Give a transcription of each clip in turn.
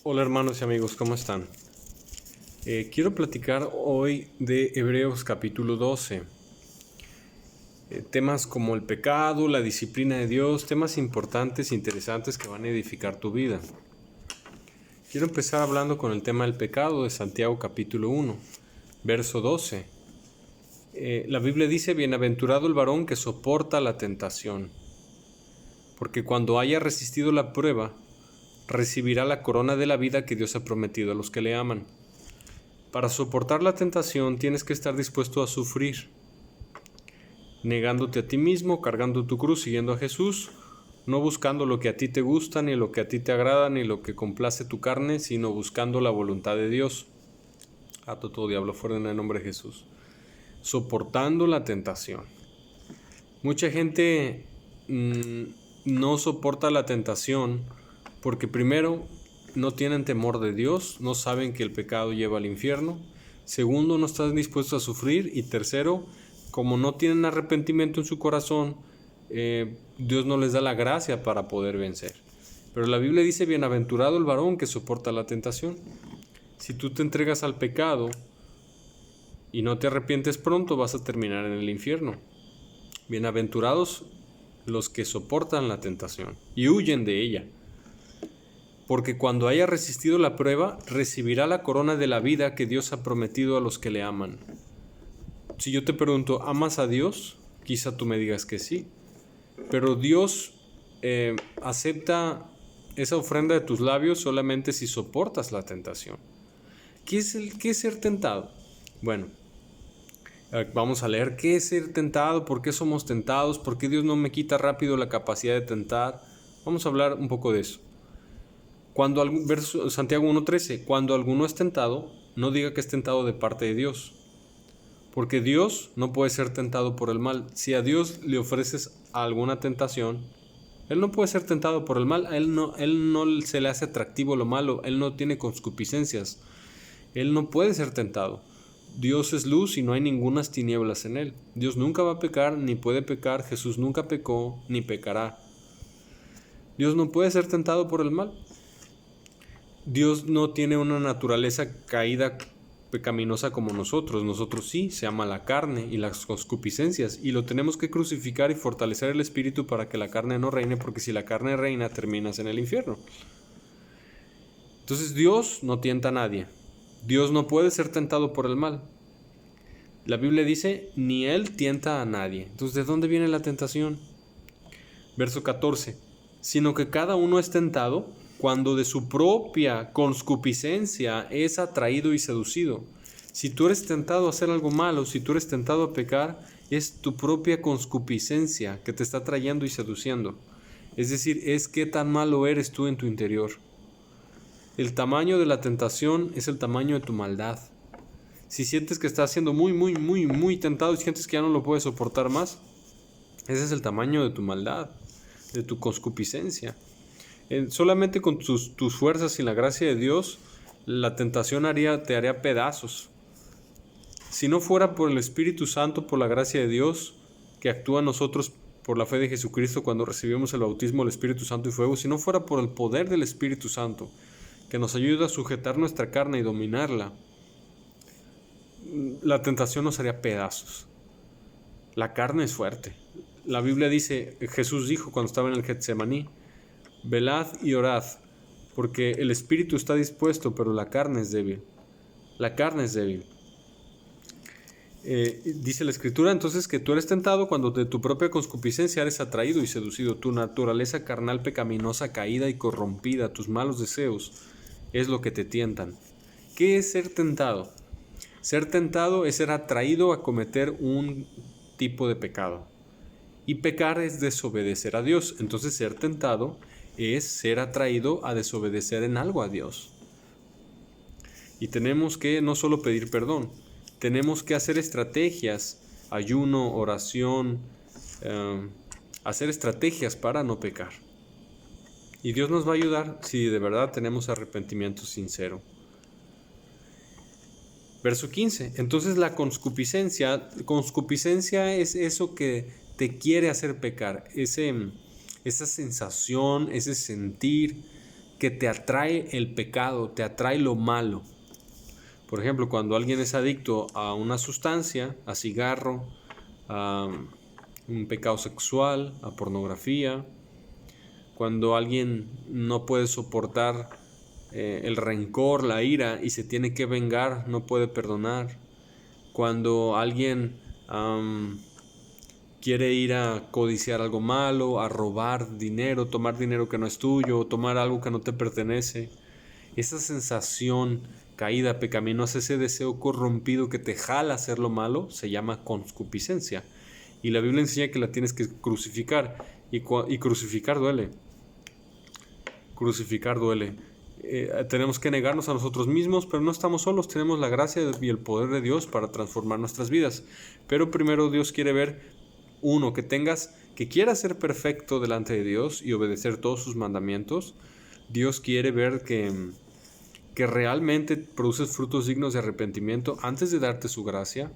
Hola hermanos y amigos, ¿cómo están? Quiero platicar hoy de Hebreos capítulo 12. Temas como el pecado, la disciplina de Dios, temas importantes e interesantes que van a edificar tu vida. Quiero empezar hablando con el tema del pecado de Santiago capítulo 1, verso 12. La Biblia dice: bienaventurado el varón que soporta la tentación, porque cuando haya resistido la prueba, recibirá la corona de la vida que Dios ha prometido a los que le aman. Para soportar la tentación tienes que estar dispuesto a sufrir, negándote a ti mismo, cargando tu cruz, siguiendo a Jesús, no buscando lo que a ti te gusta, ni lo que a ti te agrada, ni lo que complace tu carne, sino buscando la voluntad de Dios. Ato todo diablo fuera en el nombre de Jesús. Soportando la tentación. Mucha gente no soporta la tentación porque primero no tienen temor de Dios, no saben que el pecado lleva al infierno. Segundo, no están dispuestos a sufrir. Y tercero, como no tienen arrepentimiento en su corazón, Dios no les da la gracia para poder vencer. Pero la Biblia dice: bienaventurado el varón que soporta la tentación. Si tú te entregas al pecado y no te arrepientes pronto, vas a terminar en el infierno. Bienaventurados los que soportan la tentación y huyen de ella, porque cuando haya resistido la prueba, recibirá la corona de la vida que Dios ha prometido a los que le aman. Si yo te pregunto, ¿amas a Dios? Quizá tú me digas que sí, pero Dios acepta esa ofrenda de tus labios solamente si soportas la tentación. ¿Qué es ser tentado? Bueno, vamos a leer qué es ser tentado, por qué somos tentados, por qué Dios no me quita rápido la capacidad de tentar. Vamos a hablar un poco de eso. Santiago 1:13, cuando alguno es tentado, no diga que es tentado de parte de Dios, porque Dios no puede ser tentado por el mal. Si a Dios le ofreces alguna tentación, Él no puede ser tentado por el mal. A Él no se le hace atractivo lo malo, Él no tiene concupiscencias, Él no puede ser tentado. Dios es luz y no hay ningunas tinieblas en Él. Dios nunca va a pecar, ni puede pecar. Jesús nunca pecó, ni pecará. Dios no puede ser tentado por el mal. Dios no tiene una naturaleza caída, pecaminosa como nosotros. Nosotros sí, se ama la carne y las concupiscencias, y lo tenemos que crucificar y fortalecer el espíritu para que la carne no reine, porque si la carne reina, terminas en el infierno. Entonces Dios no tienta a nadie. Dios no puede ser tentado por el mal. La Biblia dice: ni Él tienta a nadie. Entonces, ¿de dónde viene la tentación? Verso 14. Sino que cada uno es tentado cuando de su propia concupiscencia es atraído y seducido. Si tú eres tentado a hacer algo malo, si tú eres tentado a pecar, es tu propia concupiscencia que te está atrayendo y seduciendo. Es decir, es qué tan malo eres tú en tu interior. El tamaño de la tentación es el tamaño de tu maldad. Si sientes que estás siendo muy tentado y sientes que ya no lo puedes soportar más, ese es el tamaño de tu maldad, de tu concupiscencia. Solamente con tus fuerzas y la gracia de Dios, la tentación te haría pedazos. Si no fuera por el Espíritu Santo, por la gracia de Dios, que actúa en nosotros por la fe de Jesucristo cuando recibimos el bautismo del Espíritu Santo y fuego, si no fuera por el poder del Espíritu Santo, que nos ayuda a sujetar nuestra carne y dominarla, la tentación nos haría pedazos. La carne es fuerte. La Biblia dice, Jesús dijo cuando estaba en el Getsemaní: velad y orad, porque el espíritu está dispuesto, pero la carne es débil. La carne es débil. Dice la Escritura entonces que tú eres tentado cuando de tu propia concupiscencia eres atraído y seducido. Tu naturaleza carnal pecaminosa, caída y corrompida, tus malos deseos, es lo que te tientan. ¿Qué es ser tentado? Ser tentado es ser atraído a cometer un tipo de pecado. Y pecar es desobedecer a Dios. Entonces ser tentado es ser atraído a desobedecer en algo a Dios. Y tenemos que no solo pedir perdón, tenemos que hacer estrategias, ayuno, oración, hacer estrategias para no pecar. Y Dios nos va a ayudar si de verdad tenemos arrepentimiento sincero. Verso 15. Entonces la concupiscencia es eso que te quiere hacer pecar, esa sensación, ese sentir que te atrae el pecado, te atrae lo malo. Por ejemplo, cuando alguien es adicto a una sustancia, a cigarro, a un pecado sexual, a pornografía, cuando alguien no puede soportar el rencor, la ira y se tiene que vengar, no puede perdonar, cuando alguien quiere ir a codiciar algo malo, a robar dinero, tomar dinero que no es tuyo, tomar algo que no te pertenece, esa sensación caída, pecaminosa, ese deseo corrompido que te jala a hacer lo malo, se llama concupiscencia. Y la Biblia enseña que la tienes que crucificar. Y crucificar duele. Crucificar duele. Tenemos que negarnos a nosotros mismos, pero no estamos solos. Tenemos la gracia y el poder de Dios para transformar nuestras vidas. Pero primero Dios quiere ver, uno, que quieras ser perfecto delante de Dios y obedecer todos sus mandamientos. Dios quiere ver que realmente produces frutos dignos de arrepentimiento antes de darte su gracia,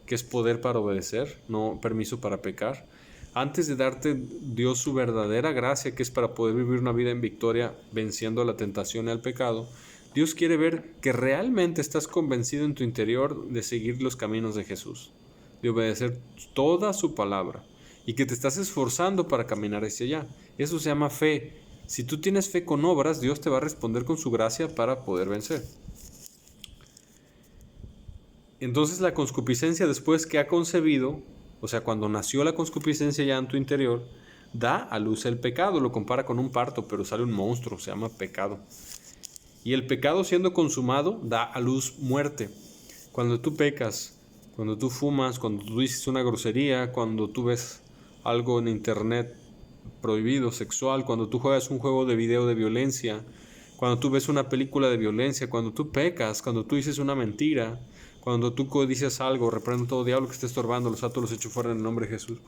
que es poder para obedecer, no permiso para pecar. Antes de darte Dios su verdadera gracia, que es para poder vivir una vida en victoria, venciendo la tentación y el pecado, Dios quiere ver que realmente estás convencido en tu interior de seguir los caminos de Jesús, de obedecer toda su palabra, y que te estás esforzando para caminar hacia allá. Eso se llama fe. Si tú tienes fe con obras, Dios te va a responder con su gracia para poder vencer. Entonces la concupiscencia, después que ha concebido, o sea, cuando nació la concupiscencia ya en tu interior, da a luz el pecado. Lo compara con un parto, pero sale un monstruo, se llama pecado. Y el pecado, siendo consumado, da a luz muerte. Cuando tú pecas, cuando tú fumas, cuando tú dices una grosería, cuando tú ves algo en internet prohibido, sexual, cuando tú juegas un juego de video de violencia, cuando tú ves una película de violencia, cuando tú pecas, cuando tú dices una mentira, cuando tú dices algo, reprendo todo diablo que esté estorbando, los ato, los echo fuera en el nombre de Jesús.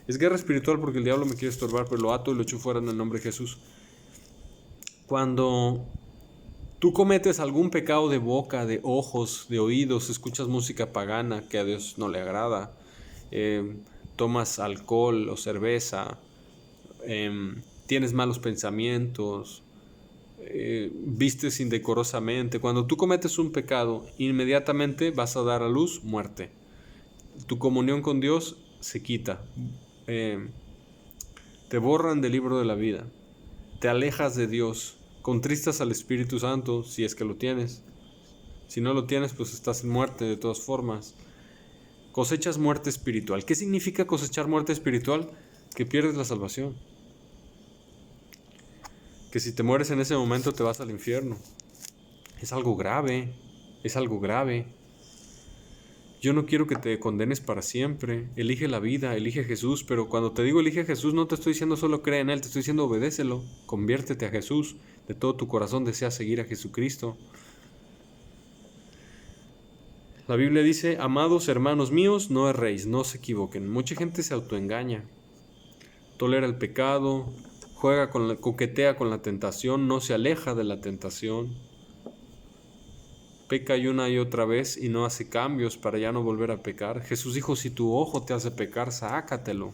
Es guerra espiritual porque el diablo me quiere estorbar, pero lo ato y lo echo fuera en el nombre de Jesús. Cuando tú cometes algún pecado de boca, de ojos, de oídos, escuchas música pagana que a Dios no le agrada, tomas alcohol o cerveza, tienes malos pensamientos, vistes indecorosamente. Cuando tú cometes un pecado, inmediatamente vas a dar a luz muerte. Tu comunión con Dios se quita. Te borran del libro de la vida. Te alejas de Dios. Contristas al Espíritu Santo si es que lo tienes. Si no lo tienes, pues estás en muerte de todas formas. Cosechas muerte espiritual. ¿Qué significa cosechar muerte espiritual? Que pierdes la salvación. Que si te mueres en ese momento te vas al infierno. Es algo grave, es algo grave. Yo no quiero que te condenes para siempre. Elige la vida, elige a Jesús, pero cuando te digo elige a Jesús no te estoy diciendo solo cree en Él, te estoy diciendo obedécelo, conviértete a Jesús. De todo tu corazón desea seguir a Jesucristo. La Biblia dice, amados hermanos míos, no erréis, no se equivoquen. Mucha gente se autoengaña, tolera el pecado, coquetea con la tentación, no se aleja de la tentación, peca una y otra vez y no hace cambios para ya no volver a pecar. Jesús dijo, si tu ojo te hace pecar, sácatelo,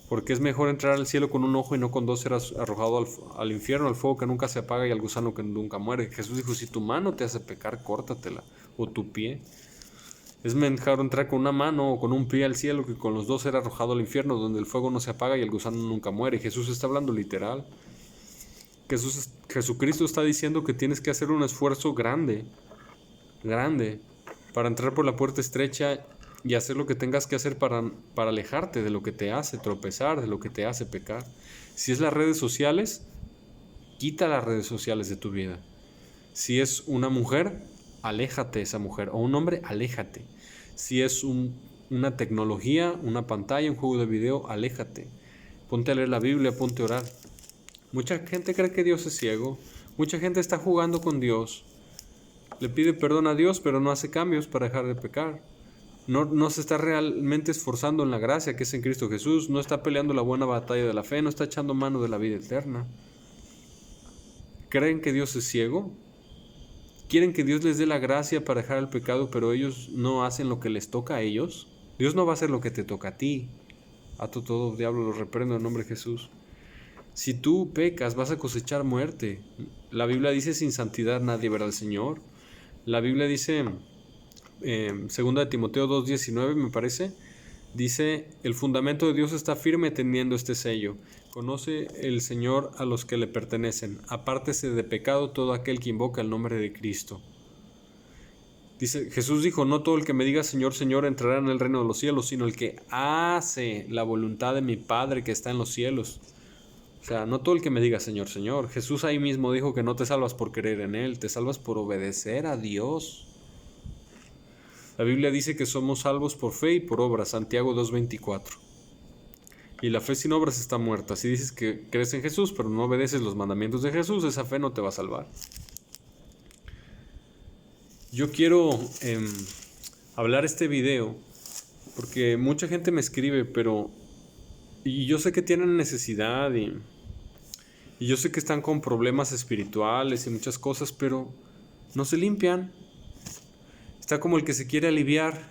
porque es mejor entrar al cielo con un ojo y no con dos, ser arrojado al infierno, al fuego que nunca se apaga y al gusano que nunca muere. Jesús dijo, si tu mano te hace pecar, córtatela, o tu pie. Es mejor entrar con una mano o con un pie al cielo que con los dos ser arrojado al infierno, donde el fuego no se apaga y el gusano nunca muere. Jesús está hablando literal. Jesucristo está diciendo que tienes que hacer un esfuerzo grande, para entrar por la puerta estrecha y hacer lo que tengas que hacer para alejarte de lo que te hace tropezar, de lo que te hace pecar. Si es las redes sociales, quita las redes sociales de tu vida. Si es una mujer, aléjate de esa mujer, o un hombre, aléjate. Si es una tecnología, una pantalla, un juego de video, aléjate. Ponte a leer la Biblia, ponte a orar. Mucha gente cree que Dios es ciego. Mucha gente está jugando con Dios. Le pide perdón a Dios, pero no hace cambios para dejar de pecar. No se está realmente esforzando en la gracia que es en Cristo Jesús. No está peleando la buena batalla de la fe. No está echando mano de la vida eterna. ¿Creen que Dios es ciego? Quieren que Dios les dé la gracia para dejar el pecado, pero ellos no hacen lo que les toca a ellos. Dios no va a hacer lo que te toca a ti. Ato todo, diablo, lo reprendo en nombre de Jesús. Si tú pecas, vas a cosechar muerte. La Biblia dice, sin santidad nadie verá al Señor. La Biblia dice, 2 Timoteo 2:19 me parece, dice, el fundamento de Dios está firme teniendo este sello. Conoce el Señor a los que le pertenecen. Apártese de pecado todo aquel que invoca el nombre de Cristo. Dice, Jesús dijo, no todo el que me diga Señor, Señor entrará en el reino de los cielos, sino el que hace la voluntad de mi Padre que está en los cielos. O sea, no todo el que me diga Señor, Señor. Jesús ahí mismo dijo que no te salvas por creer en Él, te salvas por obedecer a Dios. La Biblia dice que somos salvos por fe y por obras, Santiago 2:24. Y la fe sin obras está muerta. Si dices que crees en Jesús, pero no obedeces los mandamientos de Jesús, esa fe no te va a salvar. Yo quiero hablar este video porque mucha gente me escribe, y yo sé que tienen necesidad y yo sé que están con problemas espirituales y muchas cosas, pero no se limpian. Está como el que se quiere aliviar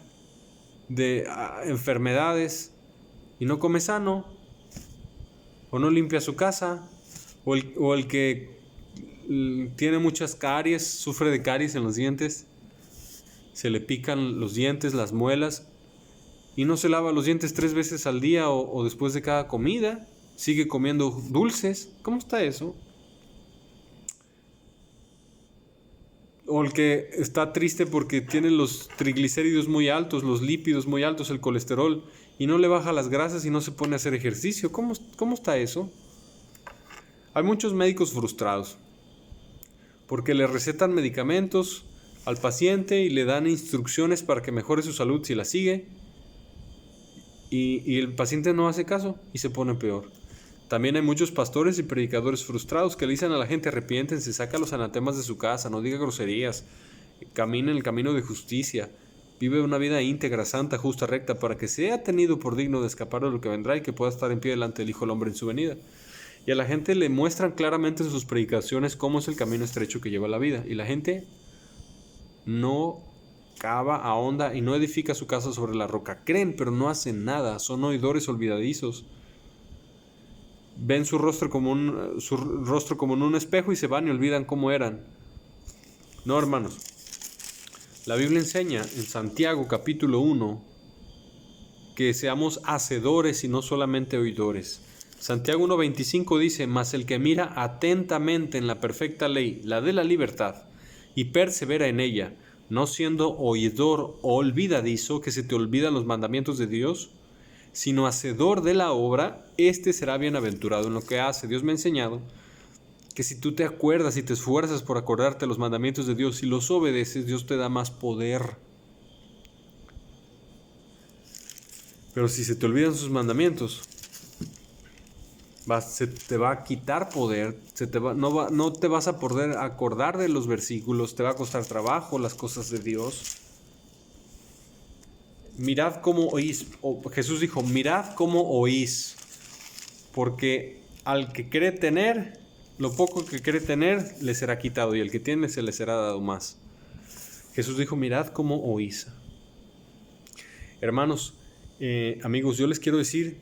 de enfermedades y no come sano, o no limpia su casa, o el que tiene muchas caries, sufre de caries en los dientes, se le pican los dientes, las muelas, y no se lava los dientes 3 veces al día o después de cada comida, sigue comiendo dulces. ¿Cómo está eso? O el que está triste porque tiene los triglicéridos muy altos, los lípidos muy altos, el colesterol, y no le baja las grasas y no se pone a hacer ejercicio. ¿Cómo está eso? Hay muchos médicos frustrados porque le recetan medicamentos al paciente y le dan instrucciones para que mejore su salud si la sigue, y el paciente no hace caso y se pone peor. También hay muchos pastores y predicadores frustrados que le dicen a la gente: arrepiéntense, saca los anatemas de su casa, no diga groserías, camina en el camino de justicia, vive una vida íntegra, santa, justa, recta, para que sea tenido por digno de escapar de lo que vendrá y que pueda estar en pie delante del Hijo del Hombre en su venida. Y a la gente le muestran claramente en sus predicaciones cómo es el camino estrecho que lleva a la vida, y la gente no cava, ahonda y no edifica su casa sobre la roca. Creen, pero no hacen nada, son oidores olvidadizos. Ven su rostro como en un espejo y se van y olvidan cómo eran. No, hermanos. La Biblia enseña en Santiago capítulo 1 que seamos hacedores y no solamente oidores. Santiago 1:25 dice: mas el que mira atentamente en la perfecta ley, la de la libertad, y persevera en ella, no siendo oidor o olvidadizo, que se te olvidan los mandamientos de Dios, sino hacedor de la obra, este será bienaventurado en lo que hace. Dios me ha enseñado que si tú te acuerdas y te esfuerzas por acordarte de los mandamientos de Dios y los obedeces, Dios te da más poder. Pero si se te olvidan sus mandamientos, se te va a quitar poder, no te vas a poder acordar de los versículos, te va a costar trabajo las cosas de Dios. Mirad cómo oís, Jesús dijo, mirad cómo oís, porque al que cree tener, lo poco que cree tener, le será quitado, y el que tiene, se le será dado más. Jesús dijo, mirad cómo oís. Hermanos, amigos, yo les quiero decir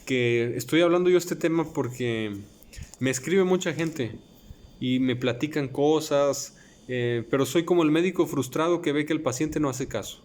que estoy hablando yo este tema porque me escribe mucha gente y me platican cosas, pero soy como el médico frustrado que ve que el paciente no hace caso.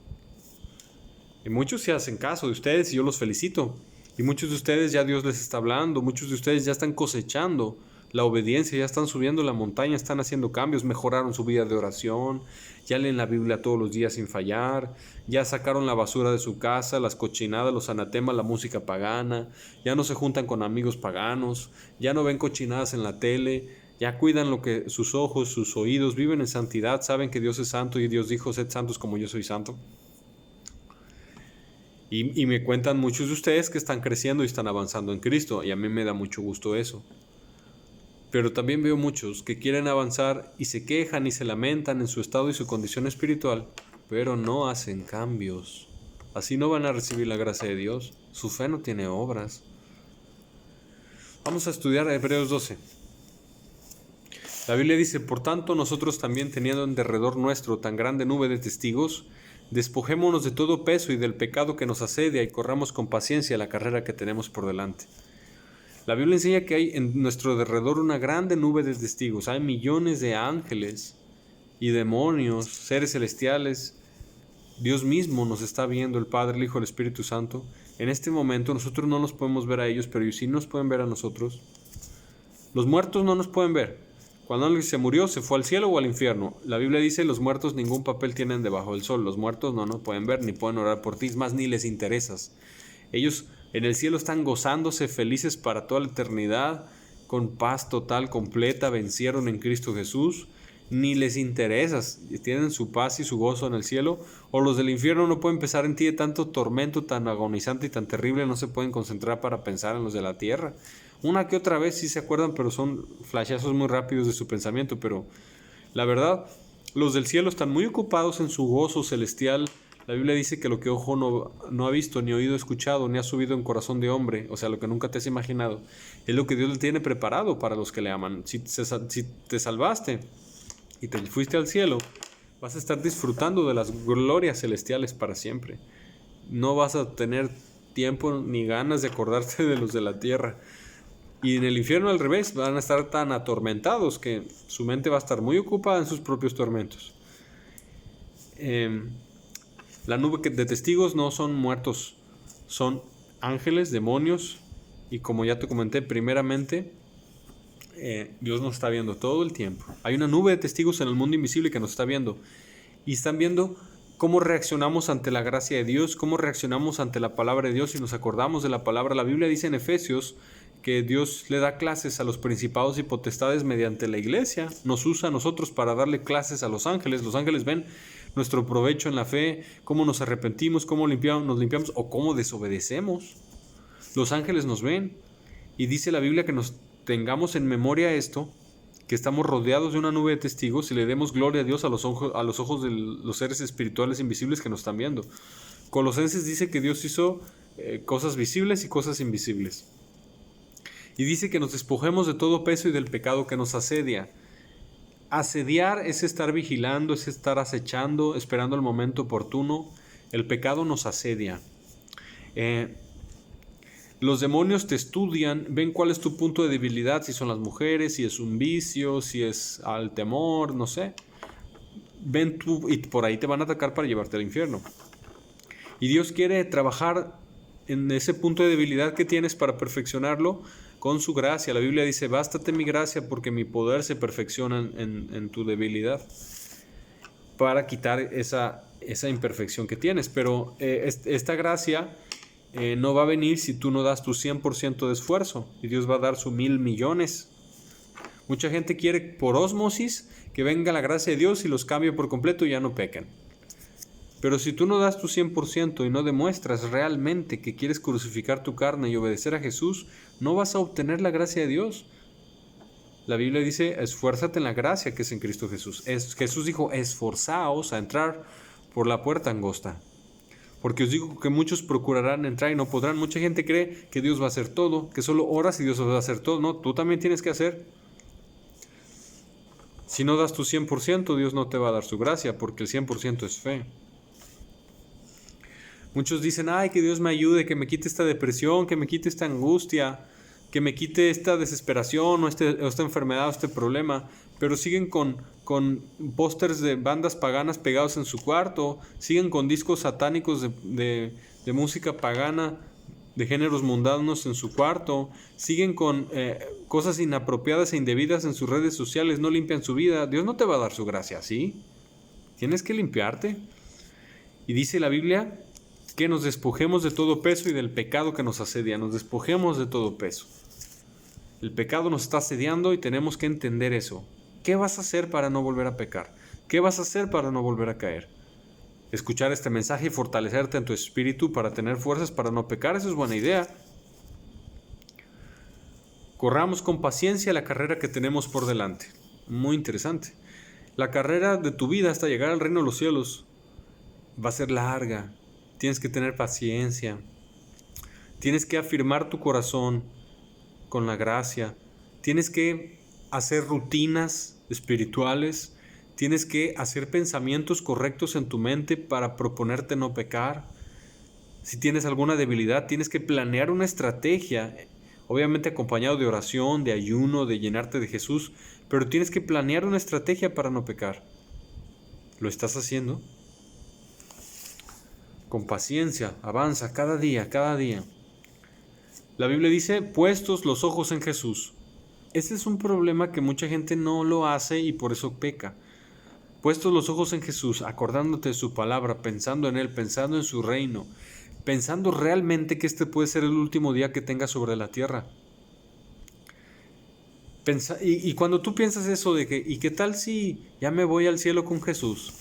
Y muchos sí hacen caso de ustedes y yo los felicito. Y muchos de ustedes ya Dios les está hablando, muchos de ustedes ya están cosechando la obediencia, ya están subiendo la montaña, están haciendo cambios, mejoraron su vida de oración, ya leen la Biblia todos los días sin fallar, ya sacaron la basura de su casa, las cochinadas, los anatemas, la música pagana, ya no se juntan con amigos paganos, ya no ven cochinadas en la tele, ya cuidan lo que sus ojos, sus oídos, viven en santidad, saben que Dios es santo y Dios dijo, sed santos como yo soy santo. Y me cuentan muchos de ustedes que están creciendo y están avanzando en Cristo, y a mí me da mucho gusto eso. Pero también veo muchos que quieren avanzar y se quejan y se lamentan en su estado y su condición espiritual, pero no hacen cambios. Así no van a recibir la gracia de Dios. Su fe no tiene obras. Vamos a estudiar Hebreos 12. La Biblia dice, por tanto nosotros también, teniendo en derredor nuestro tan grande nube de testigos, despojémonos de todo peso y del pecado que nos asedia y corramos con paciencia la carrera que tenemos por delante. La Biblia enseña que hay en nuestro alrededor una grande nube de testigos. Hay millones de ángeles y demonios, seres celestiales. Dios mismo nos está viendo, el Padre, el Hijo, el Espíritu Santo. En este momento nosotros no nos podemos ver a ellos, pero ellos sí nos pueden ver a nosotros. Los muertos no nos pueden ver. Cuando alguien se murió, se fue al cielo o al infierno. La Biblia dice, los muertos ningún papel tienen debajo del sol. Los muertos no nos pueden ver, ni pueden orar por ti, es más, ni les interesas. Ellos en el cielo están gozándose felices para toda la eternidad, con paz total, completa, vencieron en Cristo Jesús. Ni les interesas, tienen su paz y su gozo en el cielo. O los del infierno no pueden pensar en ti, de tanto tormento tan agonizante y tan terrible, no se pueden concentrar para pensar en los de la tierra. Una que otra vez sí se acuerdan, pero son flashazos muy rápidos de su pensamiento. Pero la verdad, los del cielo están muy ocupados en su gozo celestial. La Biblia dice que lo que ojo no ha visto, ni oído escuchado, ni ha subido en corazón de hombre, o sea, lo que nunca te has imaginado, es lo que Dios le tiene preparado para los que le aman. Si te salvaste y te fuiste al cielo, vas a estar disfrutando de las glorias celestiales para siempre. No vas a tener tiempo ni ganas de acordarte de los de la tierra. Y en el infierno al revés, van a estar tan atormentados que su mente va a estar muy ocupada en sus propios tormentos. La nube de testigos no son muertos, son ángeles, demonios. Y como ya te comenté, primeramente, Dios nos está viendo todo el tiempo. Hay una nube de testigos en el mundo invisible que nos está viendo. Y están viendo cómo reaccionamos ante la gracia de Dios, cómo reaccionamos ante la palabra de Dios y nos acordamos de la palabra. La Biblia dice en Efesios que Dios le da clases a los principados y potestades mediante la iglesia. Nos usa a nosotros para darle clases a los ángeles. Los ángeles ven nuestro provecho en la fe, cómo nos arrepentimos, cómo nos limpiamos o cómo desobedecemos. Los ángeles nos ven y dice la Biblia que nos tengamos en memoria esto, que estamos rodeados de una nube de testigos y le demos gloria a Dios a los ojos de los seres espirituales invisibles que nos están viendo. Colosenses dice que Dios hizo cosas visibles y cosas invisibles. Y dice que nos despojemos de todo peso y del pecado que nos asedia. Asediar es estar vigilando, es estar acechando, esperando el momento oportuno. El pecado nos asedia. Los demonios te estudian, ven cuál es tu punto de debilidad, si son las mujeres, si es un vicio, si es al temor, no sé. Ven tú y por ahí te van a atacar para llevarte al infierno. Y Dios quiere trabajar en ese punto de debilidad que tienes para perfeccionarlo con su gracia. La Biblia dice, bástate mi gracia porque mi poder se perfecciona en tu debilidad, para quitar esa imperfección que tienes. Pero esta gracia no va a venir si tú no das tu 100% de esfuerzo, y Dios va a dar su 1,000 millones. Mucha gente quiere por ósmosis que venga la gracia de Dios y los cambie por completo y ya no pecan. Pero si tú no das tu 100% y no demuestras realmente que quieres crucificar tu carne y obedecer a Jesús, no vas a obtener la gracia de Dios. La Biblia dice, esfuérzate en la gracia que es en Cristo Jesús. Jesús dijo, esforzaos a entrar por la puerta angosta. Porque os digo que muchos procurarán entrar y no podrán. Mucha gente cree que Dios va a hacer todo, que solo oras y Dios va a hacer todo. No, tú también tienes que hacer. Si no das tu 100%, Dios no te va a dar su gracia, porque el 100% es fe. Muchos dicen, ay, que Dios me ayude, que me quite esta depresión, que me quite esta angustia, que me quite esta desesperación o esta enfermedad o este problema. Pero siguen con pósters de bandas paganas pegados en su cuarto, siguen con discos satánicos de música pagana, de géneros mundanos en su cuarto, siguen con cosas inapropiadas e indebidas en sus redes sociales, no limpian su vida. Dios no te va a dar su gracia, ¿sí? Tienes que limpiarte. Y dice la Biblia que nos despojemos de todo peso y del pecado que nos asedia. Nos despojemos de todo peso. El pecado nos está asediando y tenemos que entender eso. ¿Qué vas a hacer para no volver a pecar? ¿Qué vas a hacer para no volver a caer? Escuchar este mensaje y fortalecerte en tu espíritu para tener fuerzas para no pecar, eso es buena idea. Corramos con paciencia la carrera que tenemos por delante. Muy interesante. La carrera de tu vida hasta llegar al reino de los cielos va a ser larga. Tienes que tener paciencia. Tienes que afirmar tu corazón con la gracia. Tienes que hacer rutinas espirituales. Tienes que hacer pensamientos correctos en tu mente para proponerte no pecar. Si tienes alguna debilidad, tienes que planear una estrategia, obviamente acompañado de oración, de ayuno, de llenarte de Jesús, pero tienes que planear una estrategia para no pecar. ¿Lo estás haciendo? Con paciencia, avanza cada día, cada día. La Biblia dice, puestos los ojos en Jesús. Este es un problema que mucha gente no lo hace y por eso peca. Puestos los ojos en Jesús, acordándote de su palabra, pensando en Él, pensando en su reino, pensando realmente que este puede ser el último día que tengas sobre la tierra. Y cuando tú piensas eso de que, ¿y qué tal si ya me voy al cielo con Jesús?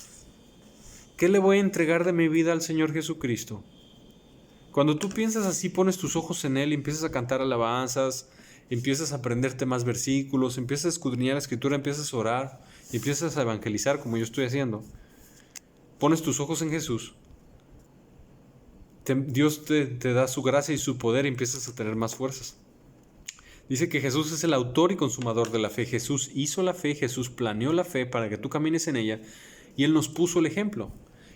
¿Qué le voy a entregar de mi vida al Señor Jesucristo? Cuando tú piensas así, pones tus ojos en Él y empiezas a cantar alabanzas, empiezas a aprenderte más versículos, empiezas a escudriñar la Escritura, empiezas a orar, empiezas a evangelizar como yo estoy haciendo. Pones tus ojos en Jesús. Dios te da su gracia y su poder y empiezas a tener más fuerzas. Dice que Jesús es el autor y consumador de la fe. Jesús hizo la fe, Jesús planeó la fe para que tú camines en ella y Él nos puso el ejemplo.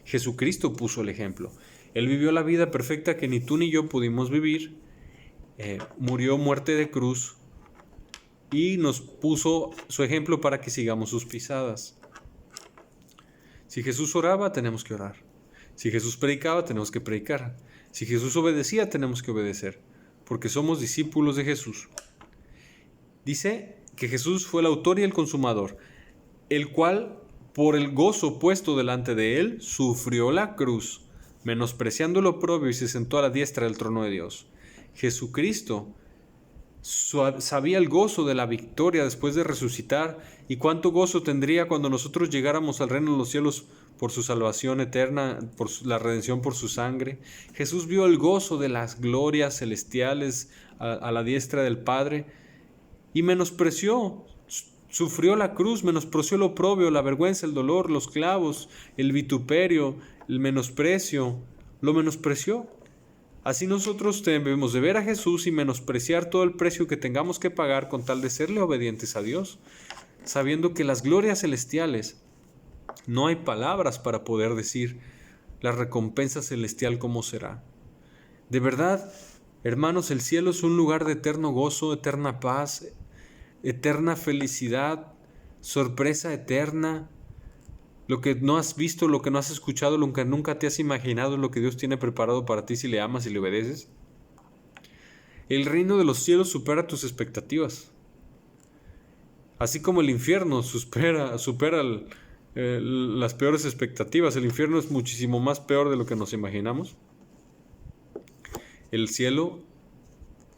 Jesucristo puso el ejemplo. Él vivió la vida perfecta que ni tú ni yo pudimos vivir. Murió muerte de cruz y nos puso su ejemplo para que sigamos sus pisadas. Si Jesús oraba, tenemos que orar. Si Jesús predicaba, tenemos que predicar. Si Jesús obedecía, tenemos que obedecer, porque somos discípulos de Jesús. Dice que Jesús fue el autor y el consumador, el cual, por el gozo puesto delante de él, sufrió la cruz, menospreciando lo oprobio y se sentó a la diestra del trono de Dios. Jesucristo sabía el gozo de la victoria después de resucitar, y cuánto gozo tendría cuando nosotros llegáramos al reino de los cielos por su salvación eterna, por la redención por su sangre. Jesús vio el gozo de las glorias celestiales a la diestra del Padre y menospreció, sufrió la cruz, menospreció lo oprobio, la vergüenza, el dolor, los clavos, el vituperio, el menosprecio, lo menospreció. Así nosotros debemos de ver a Jesús y menospreciar todo el precio que tengamos que pagar con tal de serle obedientes a Dios, sabiendo que las glorias celestiales, no hay palabras para poder decir la recompensa celestial cómo será. De verdad, hermanos, el cielo es un lugar de eterno gozo, eterna paz, eterna felicidad, sorpresa eterna. Lo que no has visto, lo que no has escuchado, lo que nunca te has imaginado, lo que Dios tiene preparado para ti si le amas y le obedeces. El reino de los cielos supera tus expectativas. Así como el infierno supera las peores expectativas. El infierno es muchísimo más peor de lo que nos imaginamos. El cielo,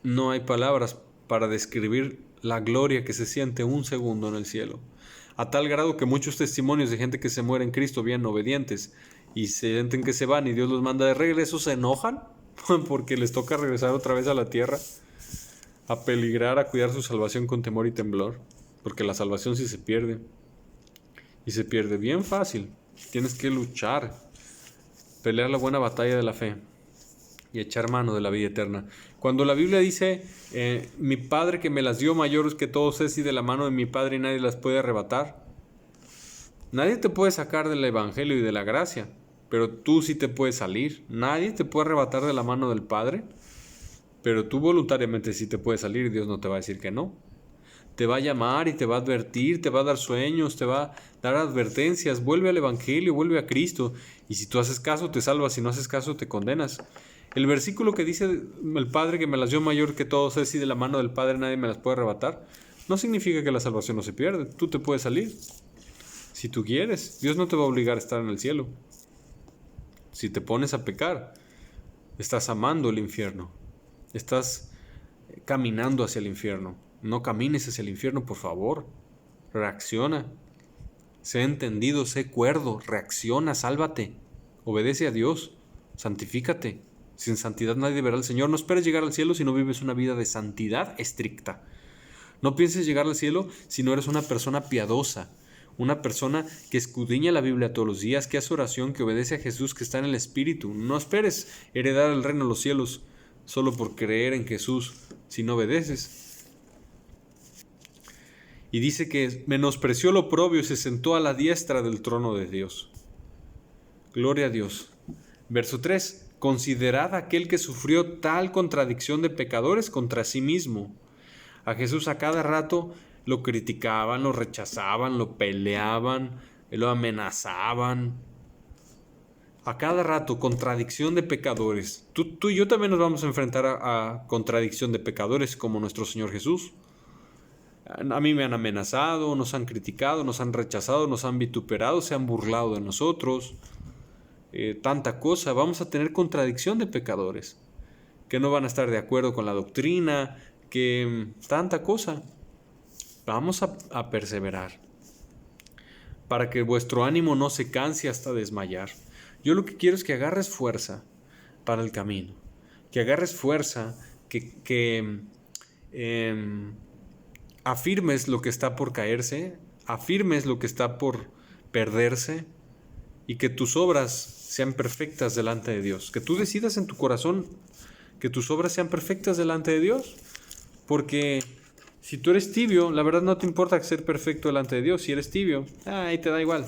no hay palabras para describir la gloria que se siente un segundo en el cielo. A tal grado que muchos testimonios de gente que se muere en Cristo bien obedientes y sienten que se van y Dios los manda de regreso, se enojan porque les toca regresar otra vez a la tierra, a peligrar, a cuidar su salvación con temor y temblor, porque la salvación sí se pierde, y se pierde bien fácil. Tienes que luchar, pelear la buena batalla de la fe y echar mano de la vida eterna. Cuando la Biblia dice, mi Padre que me las dio mayores que todos es, y de la mano de mi Padre nadie las puede arrebatar. Nadie te puede sacar del Evangelio y de la gracia, pero tú sí te puedes salir. Nadie te puede arrebatar de la mano del Padre, pero tú voluntariamente sí te puedes salir y Dios no te va a decir que no. Te va a llamar y te va a advertir, te va a dar sueños, te va a dar advertencias. Vuelve al Evangelio, vuelve a Cristo. Y si tú haces caso, te salvas. Si no haces caso, te condenas. El versículo que dice, el Padre que me las dio mayor que todos es, y de la mano del Padre nadie me las puede arrebatar, no significa que la salvación no se pierde. Tú te puedes salir. Si tú quieres, Dios no te va a obligar a estar en el cielo. Si te pones a pecar, estás amando el infierno. Estás caminando hacia el infierno. No camines hacia el infierno, por favor. Reacciona. Sé entendido, sé cuerdo. Reacciona, sálvate. Obedece a Dios. Santifícate. Sin santidad nadie verá al Señor. No esperes llegar al cielo si no vives una vida de santidad estricta. No pienses llegar al cielo si no eres una persona piadosa. Una persona que escudriña la Biblia todos los días, que hace oración, que obedece a Jesús, que está en el Espíritu. No esperes heredar el reino de los cielos solo por creer en Jesús si no obedeces. Y dice que menospreció lo oprobio y se sentó a la diestra del trono de Dios. Gloria a Dios. Verso 3. Considerad aquel que sufrió tal contradicción de pecadores contra sí mismo. A Jesús a cada rato lo criticaban, lo rechazaban, lo peleaban, lo amenazaban. A cada rato, contradicción de pecadores. Tú y yo también nos vamos a enfrentar a contradicción de pecadores como nuestro Señor Jesús. A mí me han amenazado, nos han criticado, nos han rechazado, nos han vituperado, se han burlado de nosotros. Tanta cosa. Vamos a tener contradicción de pecadores que no van a estar de acuerdo con la doctrina, que tanta cosa. Vamos a perseverar para que vuestro ánimo no se canse hasta desmayar. Yo lo que quiero es que agarres fuerza para el camino, que agarres fuerza, que afirmes lo que está por caerse, afirmes lo que está por perderse y que tus obras sean perfectas delante de Dios. Que tú decidas en tu corazón que tus obras sean perfectas delante de Dios, porque si tú eres tibio, la verdad no te importa ser perfecto delante de Dios. Si eres tibio, ahí te da igual.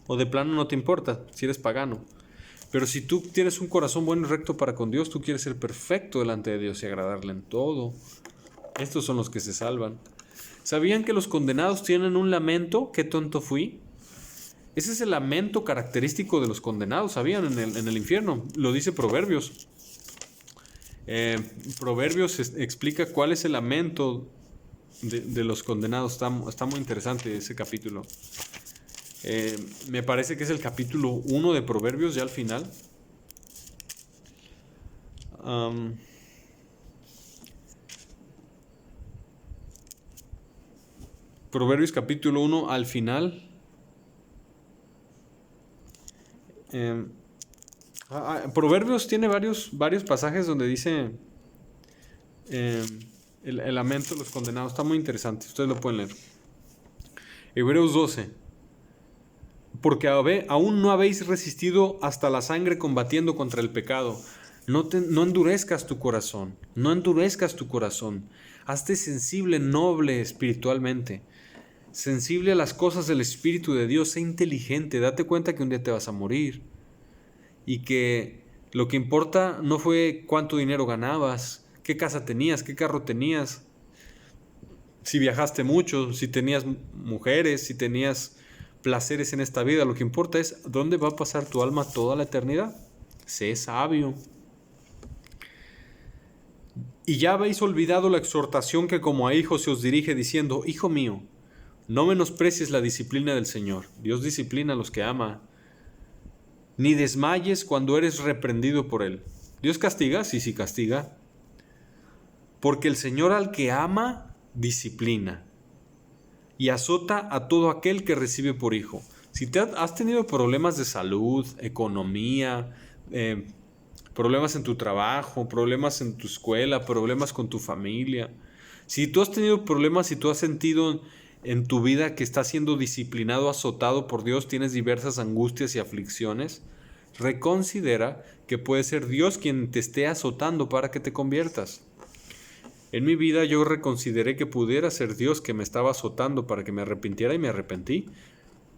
O de plano no te importa si eres pagano. Pero si tú tienes un corazón bueno y recto para con Dios, tú quieres ser perfecto delante de Dios y agradarle en todo. Estos son los que se salvan. ¿Sabían que los condenados tienen un lamento? ¿Qué tonto fui? Ese es el lamento característico de los condenados, ¿sabían? En el infierno. Lo dice Proverbios. Proverbios explica cuál es el lamento de los condenados. Está muy interesante ese capítulo. Me parece que es el capítulo 1 de Proverbios, ya al final. Proverbios capítulo 1 al final. Proverbios tiene varios pasajes donde dice el lamento de los condenados. Está muy interesante, ustedes lo pueden leer. Hebreos 12. Porque aún no habéis resistido hasta la sangre combatiendo contra el pecado. No endurezcas tu corazón, no endurezcas tu corazón. Hazte sensible, noble espiritualmente, sensible a las cosas del Espíritu de Dios. Sé inteligente, date cuenta que un día te vas a morir y que lo que importa no fue cuánto dinero ganabas, qué casa tenías, qué carro tenías, si viajaste mucho, si tenías mujeres, si tenías placeres en esta vida. Lo que importa es dónde va a pasar tu alma toda la eternidad. Sé sabio. Y ya habéis olvidado la exhortación que como a hijos se os dirige diciendo: Hijo mío, no menosprecies la disciplina del Señor. Dios disciplina a los que ama. Ni desmayes cuando eres reprendido por Él. ¿Dios castiga? Sí, castiga. Porque el Señor al que ama, disciplina. Y azota a todo aquel que recibe por hijo. Si has tenido problemas de salud, economía, problemas en tu trabajo, problemas en tu escuela, problemas con tu familia. Si tú has tenido problemas, si tú has sentido en tu vida que estás siendo disciplinado, azotado por Dios, tienes diversas angustias y aflicciones, reconsidera que puede ser Dios quien te esté azotando para que te conviertas. En mi vida yo reconsideré que pudiera ser Dios que me estaba azotando para que me arrepintiera y me arrepentí.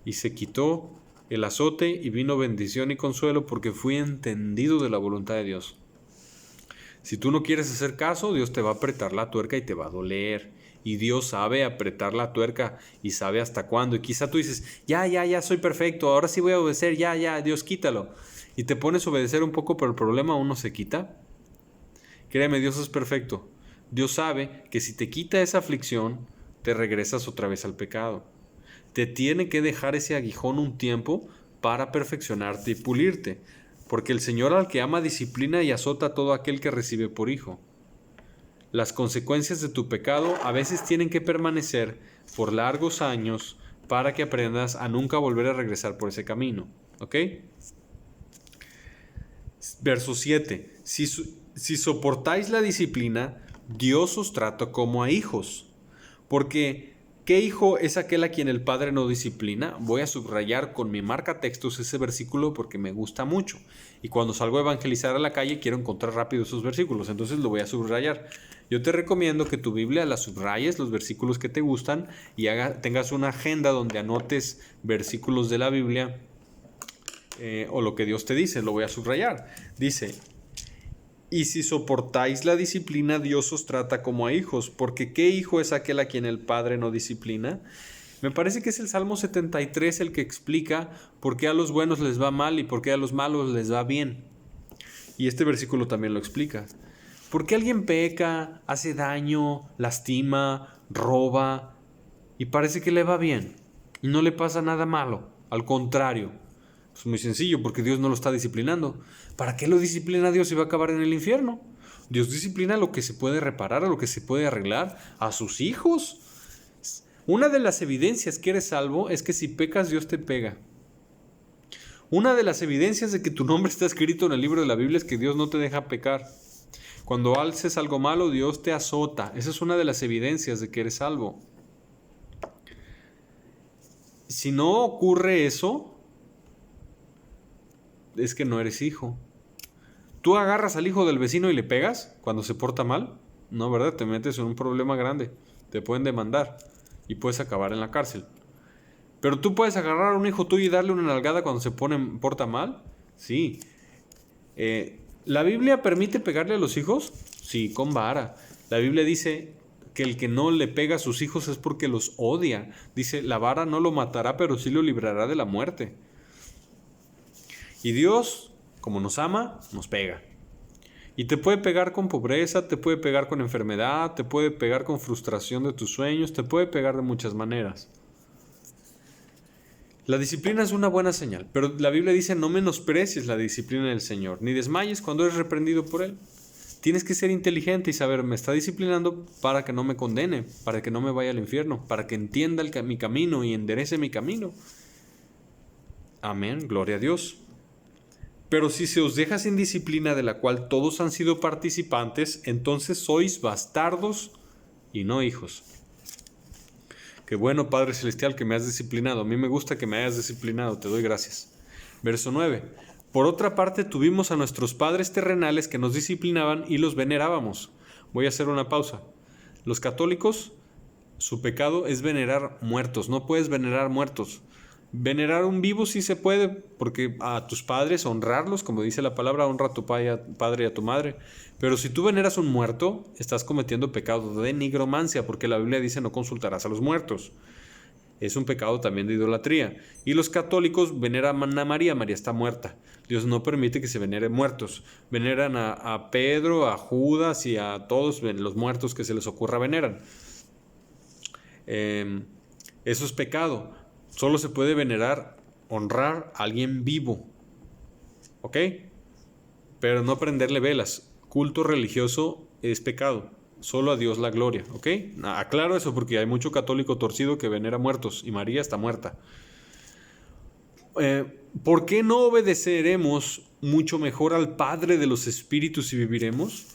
Y se quitó el azote y vino bendición y consuelo porque fui entendido de la voluntad de Dios. Si tú no quieres hacer caso, Dios te va a apretar la tuerca y te va a doler. Y Dios sabe apretar la tuerca y sabe hasta cuándo. Y quizá tú dices, ya, soy perfecto, ahora sí voy a obedecer, ya, Dios quítalo. Y te pones a obedecer un poco, pero el problema aún no se quita. Créeme, Dios es perfecto. Dios sabe que si te quita esa aflicción, te regresas otra vez al pecado. Te tiene que dejar ese aguijón un tiempo para perfeccionarte y pulirte. Porque el Señor al que ama disciplina y azota a todo aquel que recibe por hijo. Las consecuencias de tu pecado a veces tienen que permanecer por largos años para que aprendas a nunca volver a regresar por ese camino. ¿Ok? Verso 7. Si soportáis la disciplina, Dios os trata como a hijos. Porque, ¿qué hijo es aquel a quien el Padre no disciplina? Voy a subrayar con mi marca textos ese versículo porque me gusta mucho. Y cuando salgo a evangelizar a la calle quiero encontrar rápido esos versículos, entonces lo voy a subrayar. Yo te recomiendo que tu Biblia la subrayes, los versículos que te gustan, y tengas una agenda donde anotes versículos de la Biblia o lo que Dios te dice, lo voy a subrayar. Dice: y si soportáis la disciplina, Dios os trata como a hijos, porque ¿qué hijo es aquel a quien el Padre no disciplina? Me parece que es el Salmo 73 el que explica por qué a los buenos les va mal y por qué a los malos les va bien. Y este versículo también lo explica. ¿Por qué alguien peca, hace daño, lastima, roba y parece que le va bien y no le pasa nada malo? Al contrario, es muy sencillo, porque Dios no lo está disciplinando. ¿Para qué lo disciplina Dios si va a acabar en el infierno? Dios disciplina lo que se puede reparar, a lo que se puede arreglar, a sus hijos. Una de las evidencias que eres salvo es que si pecas, Dios te pega. Una de las evidencias de que tu nombre está escrito en el libro de la Biblia es que Dios no te deja pecar. Cuando haces algo malo, Dios te azota. Esa es una de las evidencias de que eres salvo. Si no ocurre eso, es que no eres hijo. ¿Tú agarras al hijo del vecino y le pegas cuando se porta mal? No, ¿verdad? Te metes en un problema grande. Te pueden demandar y puedes acabar en la cárcel. Pero tú puedes agarrar a un hijo tuyo y darle una nalgada cuando se porta mal. Sí. ¿La Biblia permite pegarle a los hijos? Sí, con vara. La Biblia dice que el que no le pega a sus hijos es porque los odia. Dice: la vara no lo matará, pero sí lo librará de la muerte. Y Dios, como nos ama, nos pega. Y te puede pegar con pobreza, te puede pegar con enfermedad, te puede pegar con frustración de tus sueños, te puede pegar de muchas maneras. La disciplina es una buena señal, pero la Biblia dice: no menosprecies la disciplina del Señor, ni desmayes cuando eres reprendido por Él. Tienes que ser inteligente y saber: me está disciplinando para que no me condene, para que no me vaya al infierno, para que entienda mi camino y enderece mi camino. Amén, gloria a Dios. Pero si se os deja sin disciplina de la cual todos han sido participantes, entonces sois bastardos y no hijos. Qué bueno, Padre Celestial, que me has disciplinado. A mí me gusta que me hayas disciplinado, te doy gracias. Verso 9. Por otra parte, tuvimos a nuestros padres terrenales que nos disciplinaban y los venerábamos. Voy a hacer una pausa. Los católicos, su pecado es venerar muertos. No puedes venerar muertos. Venerar un vivo sí se puede, porque a tus padres, honrarlos, como dice la palabra, honra a tu padre y a tu madre. Pero si tú veneras un muerto, estás cometiendo pecado de nigromancia, porque la Biblia dice: no consultarás a los muertos. Es un pecado también de idolatría. Y los católicos veneran a María. María está muerta. Dios no permite que se veneren muertos. Veneran a Pedro, a Judas y a todos los muertos que se les ocurra veneran. Eso es pecado. Solo se puede venerar, honrar a alguien vivo. ¿Ok? Pero no prenderle velas. Culto religioso es pecado. Solo a Dios la gloria. ¿Ok? Aclaro eso porque hay mucho católico torcido que venera muertos y María está muerta. ¿Por qué no obedeceremos mucho mejor al Padre de los Espíritus y viviremos?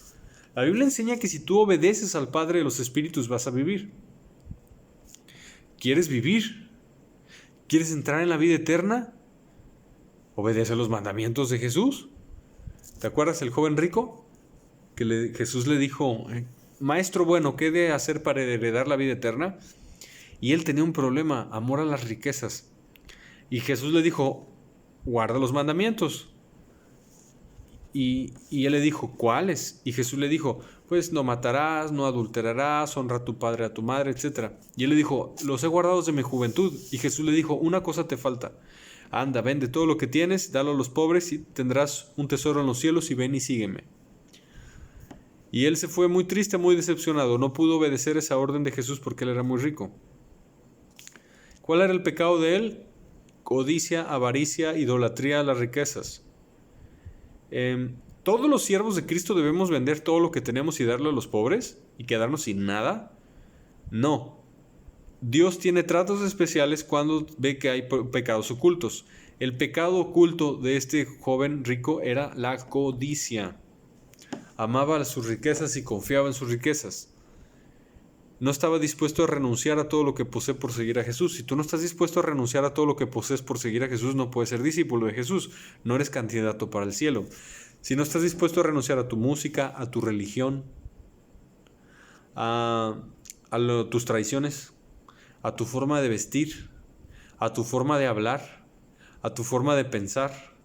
La Biblia enseña que si tú obedeces al Padre de los Espíritus vas a vivir. ¿Quieres vivir? ¿Quieres entrar en la vida eterna? Obedece los mandamientos de Jesús. ¿Te acuerdas el joven rico? Que Jesús le dijo: maestro bueno, ¿qué he de hacer para heredar la vida eterna? Y él tenía un problema: amor a las riquezas. Y Jesús le dijo: guarda los mandamientos. Y él le dijo: ¿cuáles? Y Jesús le dijo: pues no matarás, no adulterarás, honra a tu padre, a tu madre, etc. Y él le dijo: los he guardado desde mi juventud. Y Jesús le dijo: una cosa te falta. Anda, vende todo lo que tienes, dalo a los pobres y tendrás un tesoro en los cielos, y ven y sígueme. Y él se fue muy triste, muy decepcionado. No pudo obedecer esa orden de Jesús porque él era muy rico. ¿Cuál era el pecado de él? Codicia, avaricia, idolatría a las riquezas. ¿Todos los siervos de Cristo debemos vender todo lo que tenemos y darlo a los pobres y quedarnos sin nada? No. Dios tiene tratos especiales cuando ve que hay pecados ocultos. El pecado oculto de este joven rico era la codicia. Amaba sus riquezas y confiaba en sus riquezas. No estaba dispuesto a renunciar a todo lo que posee por seguir a Jesús. Si tú no estás dispuesto a renunciar a todo lo que posees por seguir a Jesús, no puedes ser discípulo de Jesús. No eres candidato para el cielo. Si no estás dispuesto a renunciar a tu música, a tu religión, a tus tradiciones, a tu forma de vestir, a tu forma de hablar, a tu forma de pensar.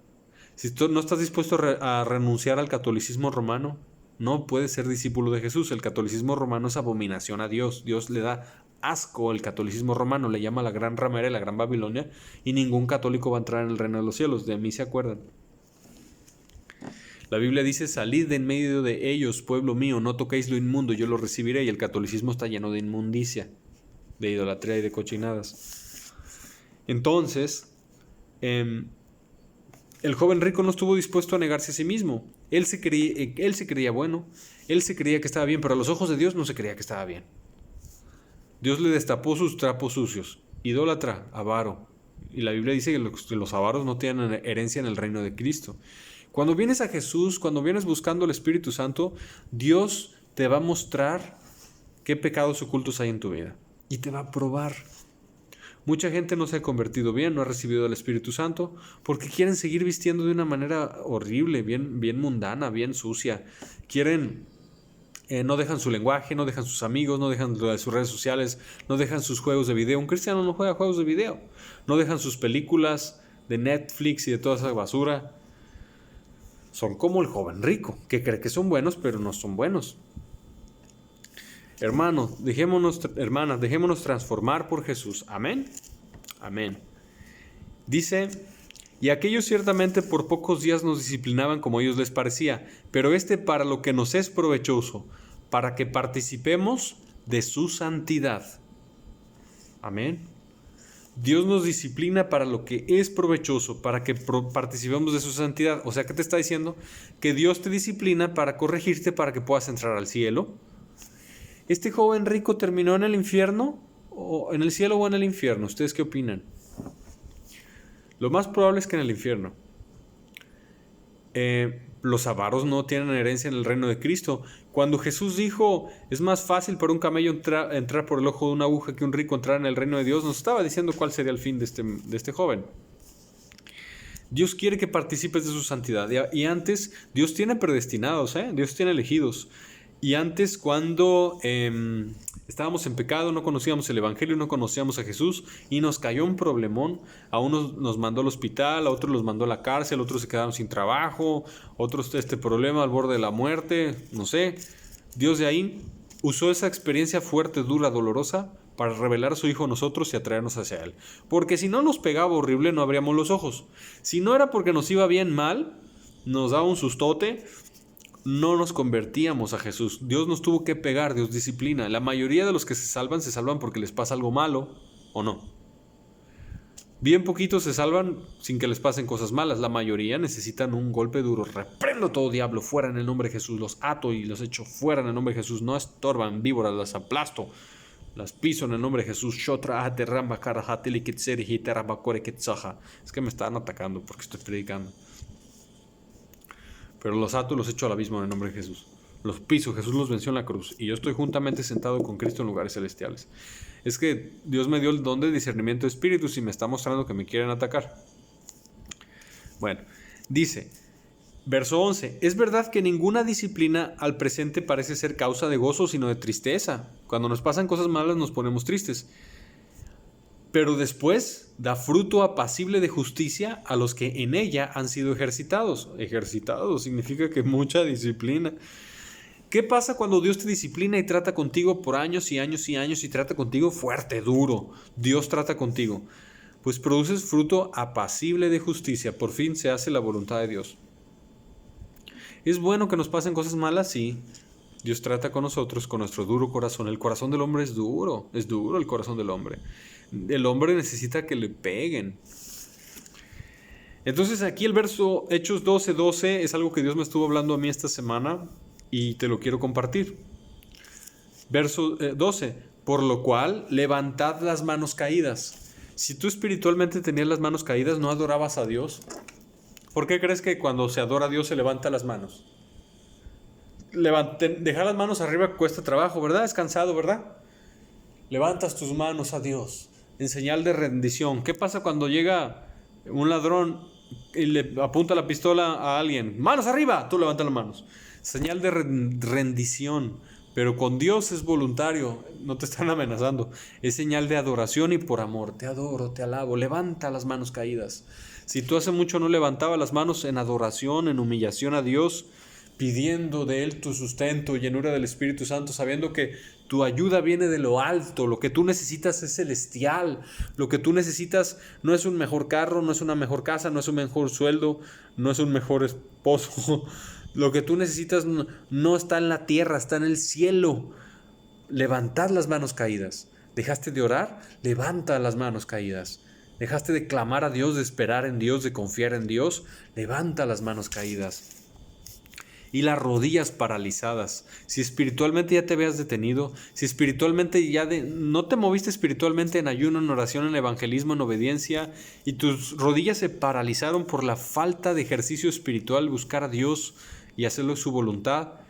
Si tú no estás dispuesto a renunciar al catolicismo romano, no puedes ser discípulo de Jesús. El catolicismo romano es abominación a Dios. Dios le da asco el catolicismo romano, le llama la gran ramera y la gran Babilonia, y ningún católico va a entrar en el reino de los cielos. De mí se acuerdan. La Biblia dice: salid de en medio de ellos, pueblo mío, no toquéis lo inmundo, yo lo recibiré. Y el catolicismo está lleno de inmundicia, de idolatría y de cochinadas. Entonces, el joven rico no estuvo dispuesto a negarse a sí mismo. Él se creía bueno, él se creía que estaba bien, pero a los ojos de Dios no se creía que estaba bien. Dios le destapó sus trapos sucios. Idólatra, avaro. Y la Biblia dice que los avaros no tienen herencia en el reino de Cristo. Cuando vienes a Jesús, cuando vienes buscando el Espíritu Santo, Dios te va a mostrar qué pecados ocultos hay en tu vida. Y te va a probar. Mucha gente no se ha convertido bien, no ha recibido el Espíritu Santo, porque quieren seguir vistiendo de una manera horrible, bien mundana, bien sucia. No dejan su lenguaje, no dejan sus amigos, no dejan sus redes sociales, no dejan sus juegos de video. Un cristiano no juega juegos de video. No dejan sus películas de Netflix y de toda esa basura. Son como el joven rico, que cree que son buenos, pero no son buenos. Hermanas, dejémonos transformar por Jesús. Amén. Amén. Dice: y aquellos ciertamente por pocos días nos disciplinaban como a ellos les parecía, pero para lo que nos es provechoso, para que participemos de su santidad. Amén. Dios nos disciplina para lo que es provechoso, para que participemos de su santidad. O sea, ¿qué te está diciendo? Que Dios te disciplina para corregirte, para que puedas entrar al cielo. ¿Este joven rico terminó en el infierno? ¿O en el cielo o en el infierno? ¿Ustedes qué opinan? Lo más probable es que en el infierno. Los avaros no tienen herencia en el reino de Cristo. Cuando Jesús dijo: es más fácil para un camello entrar por el ojo de una aguja que un rico entrar en el reino de Dios, nos estaba diciendo cuál sería el fin de este joven. Dios quiere que participes de su santidad. Y antes, Dios tiene predestinados, Dios tiene elegidos. Y antes, cuando estábamos en pecado, no conocíamos el Evangelio, no conocíamos a Jesús, y nos cayó un problemón. A unos nos mandó al hospital, a otros los mandó a la cárcel, a otros se quedaron sin trabajo, otros este problema al borde de la muerte, no sé. Dios de ahí usó esa experiencia fuerte, dura, dolorosa, para revelar a su Hijo a nosotros y atraernos hacia Él. Porque si no nos pegaba horrible, no abríamos los ojos. Si no era porque nos iba bien mal, nos daba un sustote, no nos convertíamos a Jesús. Dios nos tuvo que pegar, Dios disciplina. La mayoría de los que se salvan porque les pasa algo malo, ¿o no? Bien poquitos se salvan sin que les pasen cosas malas. La mayoría necesitan un golpe duro. Reprendo todo diablo, fuera en el nombre de Jesús. Los ato y los echo fuera en el nombre de Jesús. No estorban, víboras, las aplasto, las piso en el nombre de Jesús. Es que me están atacando porque estoy predicando. Pero los ato y los echo al abismo en el nombre de Jesús. Los piso, Jesús los venció en la cruz. Y yo estoy juntamente sentado con Cristo en lugares celestiales. Es que Dios me dio el don de discernimiento de espíritus y me está mostrando que me quieren atacar. Bueno, dice, verso 11. Es verdad que ninguna disciplina al presente parece ser causa de gozo, sino de tristeza. Cuando nos pasan cosas malas nos ponemos tristes. Pero después da fruto apacible de justicia a los que en ella han sido ejercitados. Ejercitados significa que mucha disciplina. ¿Qué pasa cuando Dios te disciplina y trata contigo por años y años y años y trata contigo fuerte, duro? Dios trata contigo. Pues produces fruto apacible de justicia. Por fin se hace la voluntad de Dios. ¿Es bueno que nos pasen cosas malas? Sí. Dios trata con nosotros, con nuestro duro corazón. El corazón del hombre es duro el corazón del hombre. El hombre necesita que le peguen. Entonces aquí el verso Hechos 12:12 es algo que Dios me estuvo hablando a mí esta semana y te lo quiero compartir. Verso 12. Por lo cual, levantad las manos caídas. Si tú espiritualmente tenías las manos caídas, ¿no adorabas a Dios? ¿Por qué crees que cuando se adora a Dios se levanta las manos? Dejar las manos arriba cuesta trabajo, ¿verdad? Es cansado, ¿verdad? Levantas tus manos a Dios en señal de rendición. ¿Qué pasa cuando llega un ladrón y le apunta la pistola a alguien? ¡Manos arriba! Tú levantas las manos. Señal de rendición. Pero con Dios es voluntario, no te están amenazando. Es señal de adoración y por amor. Te adoro, te alabo. Levanta las manos caídas. Si tú hace mucho no levantabas las manos en adoración, en humillación a Dios, pidiendo de Él tu sustento, llenura del Espíritu Santo, sabiendo que tu ayuda viene de lo alto, lo que tú necesitas es celestial, lo que tú necesitas no es un mejor carro, no es una mejor casa, no es un mejor sueldo, no es un mejor esposo. Lo que tú necesitas no está en la tierra, está en el cielo. Levantad las manos caídas. ¿Dejaste de orar? Levanta las manos caídas. ¿Dejaste de clamar a Dios, de esperar en Dios, de confiar en Dios? Levanta las manos caídas. Y las rodillas paralizadas. Si espiritualmente ya te habías detenido, si espiritualmente no te moviste espiritualmente en ayuno, en oración, en evangelismo, en obediencia, y tus rodillas se paralizaron por la falta de ejercicio espiritual, buscar a Dios y hacerlo su voluntad,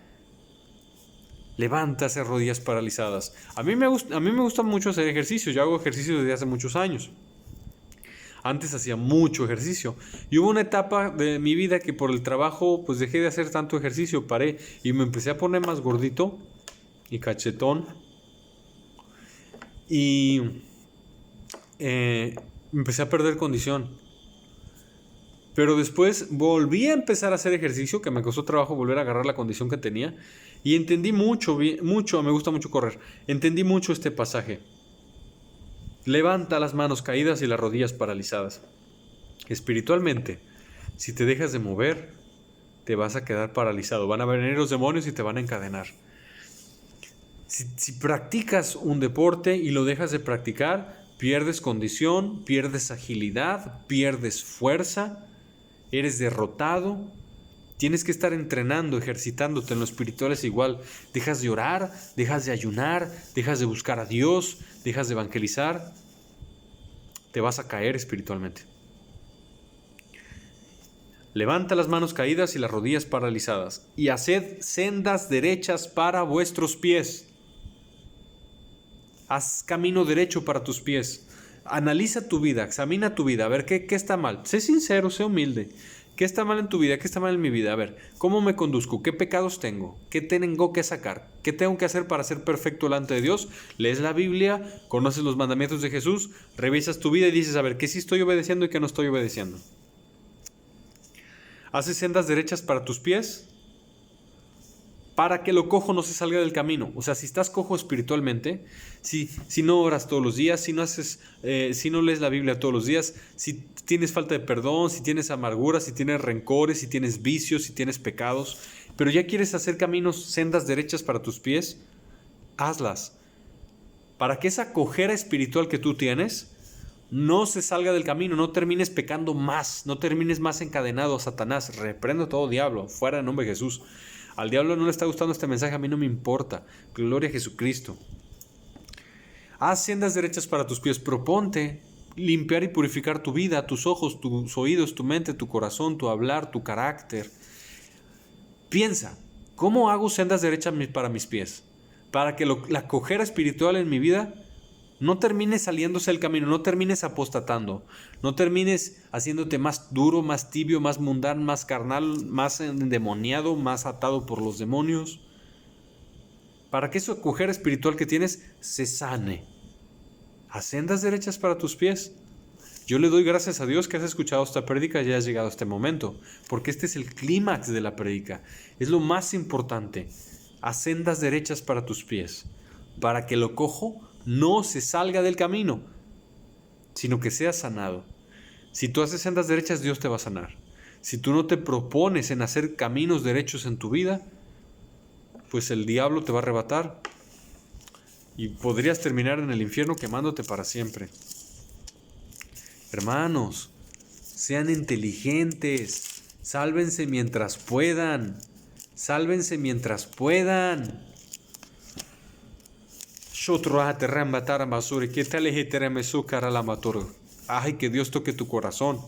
levanta esas rodillas paralizadas. A mí me gusta mucho hacer ejercicio. Yo hago ejercicio desde hace muchos años. Antes hacía mucho ejercicio. Y hubo una etapa de mi vida que por el trabajo pues dejé de hacer tanto ejercicio, paré y me empecé a poner más gordito y cachetón. Y empecé a perder condición. Pero después volví a empezar a hacer ejercicio, que me costó trabajo volver a agarrar la condición que tenía. Y entendí mucho, me gusta mucho correr. Entendí mucho este pasaje. Levanta las manos caídas y las rodillas paralizadas. Espiritualmente, si te dejas de mover, te vas a quedar paralizado. Van a venir los demonios y te van a encadenar. Si practicas un deporte y lo dejas de practicar, pierdes condición, pierdes agilidad, pierdes fuerza, eres derrotado. Tienes que estar entrenando, ejercitándote. En lo espiritual es igual. Dejas de orar, dejas de ayunar, dejas de buscar a Dios, dejas de evangelizar. Te vas a caer espiritualmente. Levanta las manos caídas y las rodillas paralizadas, y haced sendas derechas para vuestros pies. Haz camino derecho para tus pies. Analiza tu vida, examina tu vida, a ver qué está mal. Sé sincero, sé humilde. ¿Qué está mal en tu vida? ¿Qué está mal en mi vida? A ver, ¿cómo me conduzco? ¿Qué pecados tengo? ¿Qué tengo que sacar? ¿Qué tengo que hacer para ser perfecto delante de Dios? Lees la Biblia, conoces los mandamientos de Jesús, revisas tu vida y dices, a ver, ¿qué sí estoy obedeciendo y qué no estoy obedeciendo? ¿Haces sendas derechas para tus pies? Para que lo cojo no se salga del camino. O sea, si estás cojo espiritualmente, si no oras todos los días, si no lees la Biblia todos los días, si tienes falta de perdón, si tienes amargura, si tienes rencores, si tienes vicios, si tienes pecados, pero ya quieres hacer caminos, sendas derechas para tus pies, hazlas. Para que esa cojera espiritual que tú tienes no se salga del camino, no termines pecando más, no termines más encadenado a Satanás. Reprendo todo diablo, fuera en nombre de Jesús. Al diablo no le está gustando este mensaje, a mí no me importa. Gloria a Jesucristo. Haz sendas derechas para tus pies. Proponte limpiar y purificar tu vida, tus ojos, tus oídos, tu mente, tu corazón, tu hablar, tu carácter. Piensa, ¿cómo hago sendas derechas para mis pies? Para que la cojera espiritual en mi vida no termines saliéndose del camino, no termines apostatando, no termines haciéndote más duro, más tibio, más mundano, más carnal, más endemoniado, más atado por los demonios. Para que esa cojera espiritual que tienes se sane. Haz sendas derechas para tus pies. Yo le doy gracias a Dios que has escuchado esta prédica y ya has llegado a este momento, porque este es el clímax de la prédica. Es lo más importante. Haz sendas derechas para tus pies, para que lo cojo no se salga del camino, sino que sea sanado. Si tú haces sendas derechas, Dios te va a sanar. Si tú no te propones en hacer caminos derechos en tu vida, pues el diablo te va a arrebatar y podrías terminar en el infierno quemándote para siempre. Hermanos, sean inteligentes, sálvense mientras puedan, sálvense mientras puedan. Ay, que Dios toque tu corazón.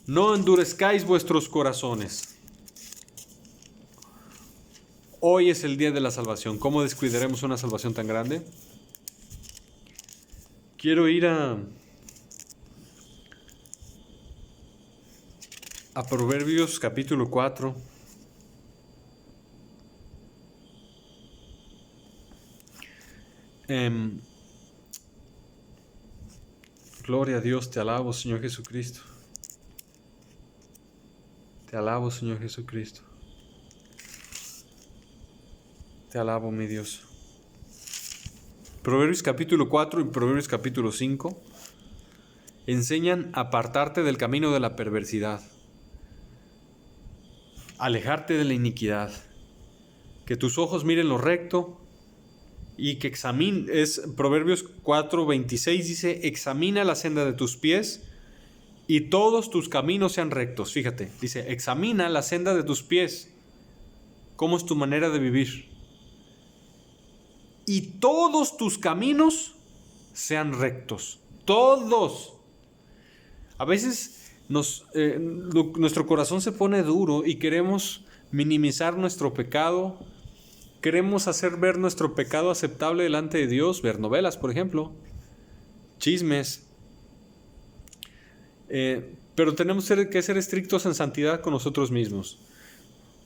No endurezcáis vuestros corazones. Hoy es el día de la salvación. ¿Cómo descuidaremos una salvación tan grande? Quiero ir a Proverbios capítulo 4. Gloria a Dios, te alabo, Señor Jesucristo. Te alabo, Señor Jesucristo. Te alabo, mi Dios. Proverbios capítulo 4 y Proverbios capítulo 5 enseñan a apartarte del camino de la perversidad, alejarte de la iniquidad, que tus ojos miren lo recto y que Proverbios 4:26 dice, examina la senda de tus pies y todos tus caminos sean rectos. Fíjate, dice, examina la senda de tus pies. ¿Cómo es tu manera de vivir? Y todos tus caminos sean rectos. Todos. A veces nuestro corazón se pone duro y queremos minimizar nuestro pecado. Queremos hacer ver nuestro pecado aceptable delante de Dios. Ver novelas, por ejemplo. Chismes. Pero tenemos que ser estrictos en santidad con nosotros mismos.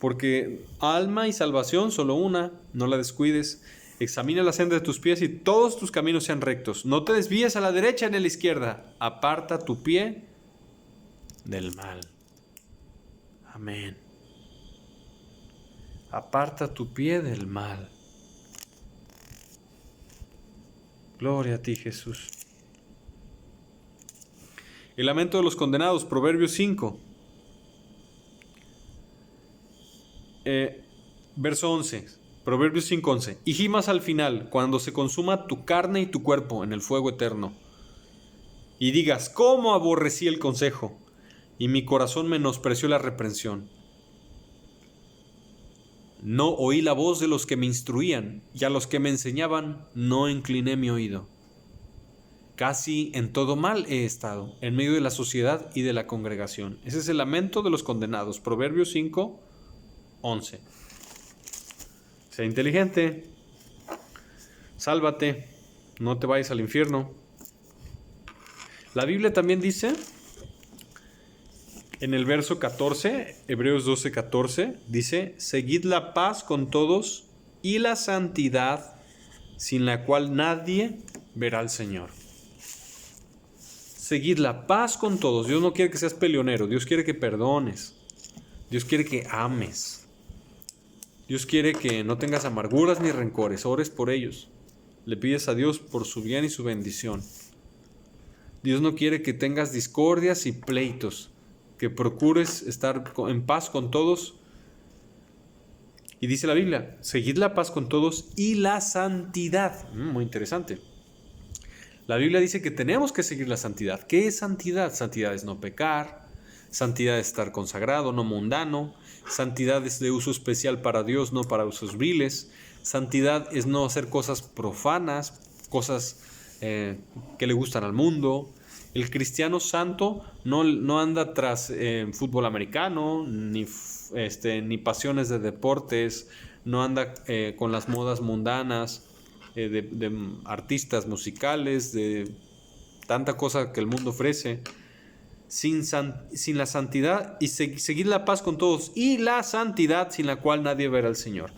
Porque alma y salvación, solo una, no la descuides. Examina la senda de tus pies y todos tus caminos sean rectos. No te desvíes a la derecha ni a la izquierda. Aparta tu pie del mal. Amén. Aparta tu pie del mal. Gloria a ti, Jesús. El lamento de los condenados, Proverbios 5. Verso 11. Proverbios 5:11. Y gimas al final, cuando se consuma tu carne y tu cuerpo en el fuego eterno. Y digas, ¿cómo aborrecí el consejo? Y mi corazón menospreció la reprensión. No oí la voz de los que me instruían, y a los que me enseñaban no incliné mi oído. Casi en todo mal he estado, en medio de la sociedad y de la congregación. Ese es el lamento de los condenados. Proverbios 5:11. Sé inteligente, sálvate, no te vayas al infierno. La Biblia también dice, en el verso 14, Hebreos 12:14, dice, seguid la paz con todos y la santidad, sin la cual nadie verá al Señor. Seguid la paz con todos. Dios no quiere que seas peleonero, Dios quiere que perdones, Dios quiere que ames. Dios quiere que no tengas amarguras ni rencores, ores por ellos. Le pides a Dios por su bien y su bendición. Dios no quiere que tengas discordias y pleitos, que procures estar en paz con todos. Y dice la Biblia, seguid la paz con todos y la santidad. Muy interesante. La Biblia dice que tenemos que seguir la santidad. ¿Qué es santidad? Santidad es no pecar, santidad es estar consagrado, no mundano. Santidad es de uso especial para Dios, no para usos viles. Santidad es no hacer cosas profanas, cosas que le gustan al mundo. El cristiano santo no anda tras fútbol americano, ni pasiones de deportes, no anda con las modas mundanas de artistas musicales, de tanta cosa que el mundo ofrece. Sin la santidad y seguir la paz con todos y la santidad sin la cual nadie verá al Señor.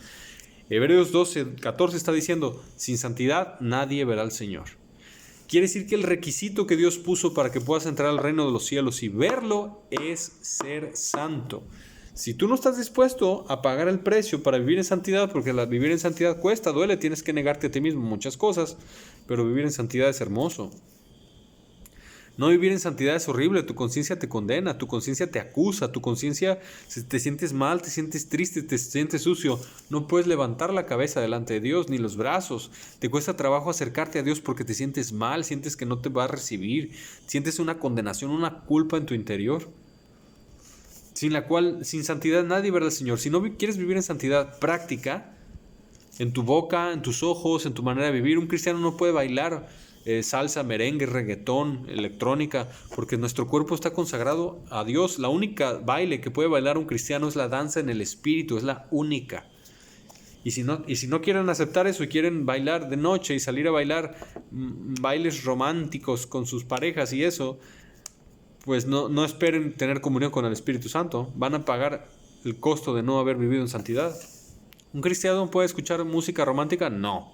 Hebreos 12:14 está diciendo, sin santidad nadie verá al Señor. Quiere decir que el requisito que Dios puso para que puedas entrar al reino de los cielos y verlo es ser santo. Si tú no estás dispuesto a pagar el precio para vivir en santidad, porque vivir en santidad cuesta, duele, tienes que negarte a ti mismo muchas cosas, pero vivir en santidad es hermoso. No vivir en santidad es horrible, tu conciencia te condena, tu conciencia te acusa, tu conciencia, si te sientes mal, te sientes triste, te sientes sucio, no puedes levantar la cabeza delante de Dios, ni los brazos, te cuesta trabajo acercarte a Dios porque te sientes mal, sientes que no te va a recibir, sientes una condenación, una culpa en tu interior, sin santidad nadie verá al Señor. Si no quieres vivir en santidad práctica, en tu boca, en tus ojos, en tu manera de vivir, un cristiano no puede bailar salsa, merengue, reggaetón, electrónica, porque nuestro cuerpo está consagrado a Dios. La única baile que puede bailar un cristiano es la danza en el espíritu, es la única. Y si no quieren aceptar eso y quieren bailar de noche y salir a bailar bailes románticos con sus parejas y eso, pues no esperen tener comunión con el Espíritu Santo. Van a pagar el costo de no haber vivido en santidad. ¿Un cristiano puede escuchar música romántica? No.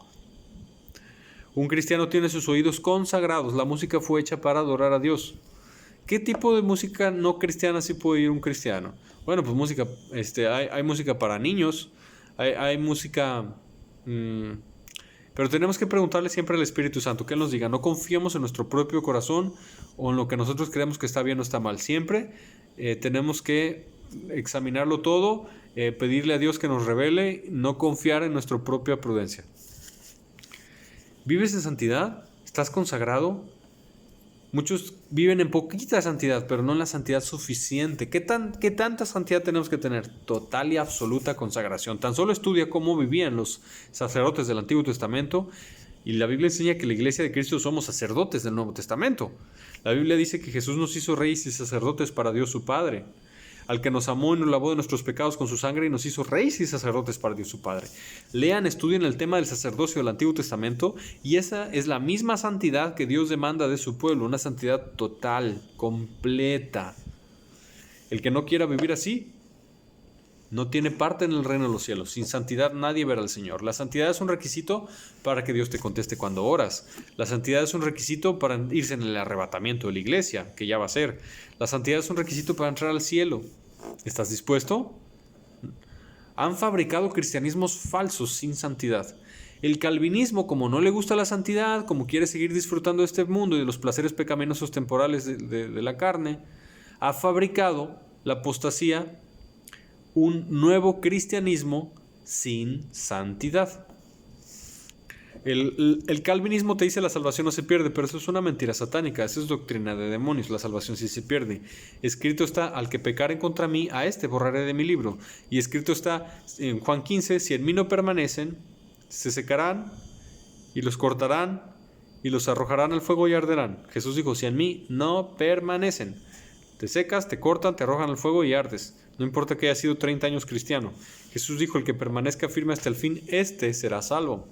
Un cristiano tiene sus oídos consagrados. La música fue hecha para adorar a Dios. ¿Qué tipo de música no cristiana sí puede oír un cristiano? Bueno, pues música, hay música para niños, hay música... pero tenemos que preguntarle siempre al Espíritu Santo que Él nos diga. No confiemos en nuestro propio corazón o en lo que nosotros creemos que está bien o está mal. Siempre tenemos que examinarlo todo, pedirle a Dios que nos revele, no confiar en nuestra propia prudencia. ¿Vives en santidad? ¿Estás consagrado? Muchos viven en poquita santidad, pero no en la santidad suficiente. ¿Qué tanta santidad tenemos que tener? Total y absoluta consagración. Tan solo estudia cómo vivían los sacerdotes del Antiguo Testamento, y la Biblia enseña que la Iglesia de Cristo somos sacerdotes del Nuevo Testamento. La Biblia dice que Jesús nos hizo reyes y sacerdotes para Dios su Padre, al que nos amó y nos lavó de nuestros pecados con su sangre y nos hizo reyes y sacerdotes para Dios su Padre. Lean, estudien el tema del sacerdocio del Antiguo Testamento, y esa es la misma santidad que Dios demanda de su pueblo, una santidad total, completa. El que no quiera vivir así no tiene parte en el reino de los cielos. Sin santidad nadie verá al Señor. La santidad es un requisito para que Dios te conteste cuando oras. La santidad es un requisito para irse en el arrebatamiento de la iglesia, que ya va a ser. La santidad es un requisito para entrar al cielo. ¿Estás dispuesto? Han fabricado cristianismos falsos sin santidad. El calvinismo, como no le gusta la santidad, como quiere seguir disfrutando de este mundo y de los placeres pecaminosos temporales de la carne, ha fabricado la apostasía, un nuevo cristianismo sin santidad. El calvinismo te dice la salvación no se pierde, pero eso es una mentira satánica, eso es doctrina de demonios. La salvación sí se pierde. Escrito está: al que pecare contra mí, a este borraré de mi libro. Y escrito está en Juan 15: si en mí no permanecen, se secarán y los cortarán y los arrojarán al fuego y arderán. Jesús dijo: si en mí no permanecen, te secas, te cortan, te arrojan al fuego y ardes. No importa que haya sido 30 años cristiano. Jesús dijo: el que permanezca firme hasta el fin, este será salvo.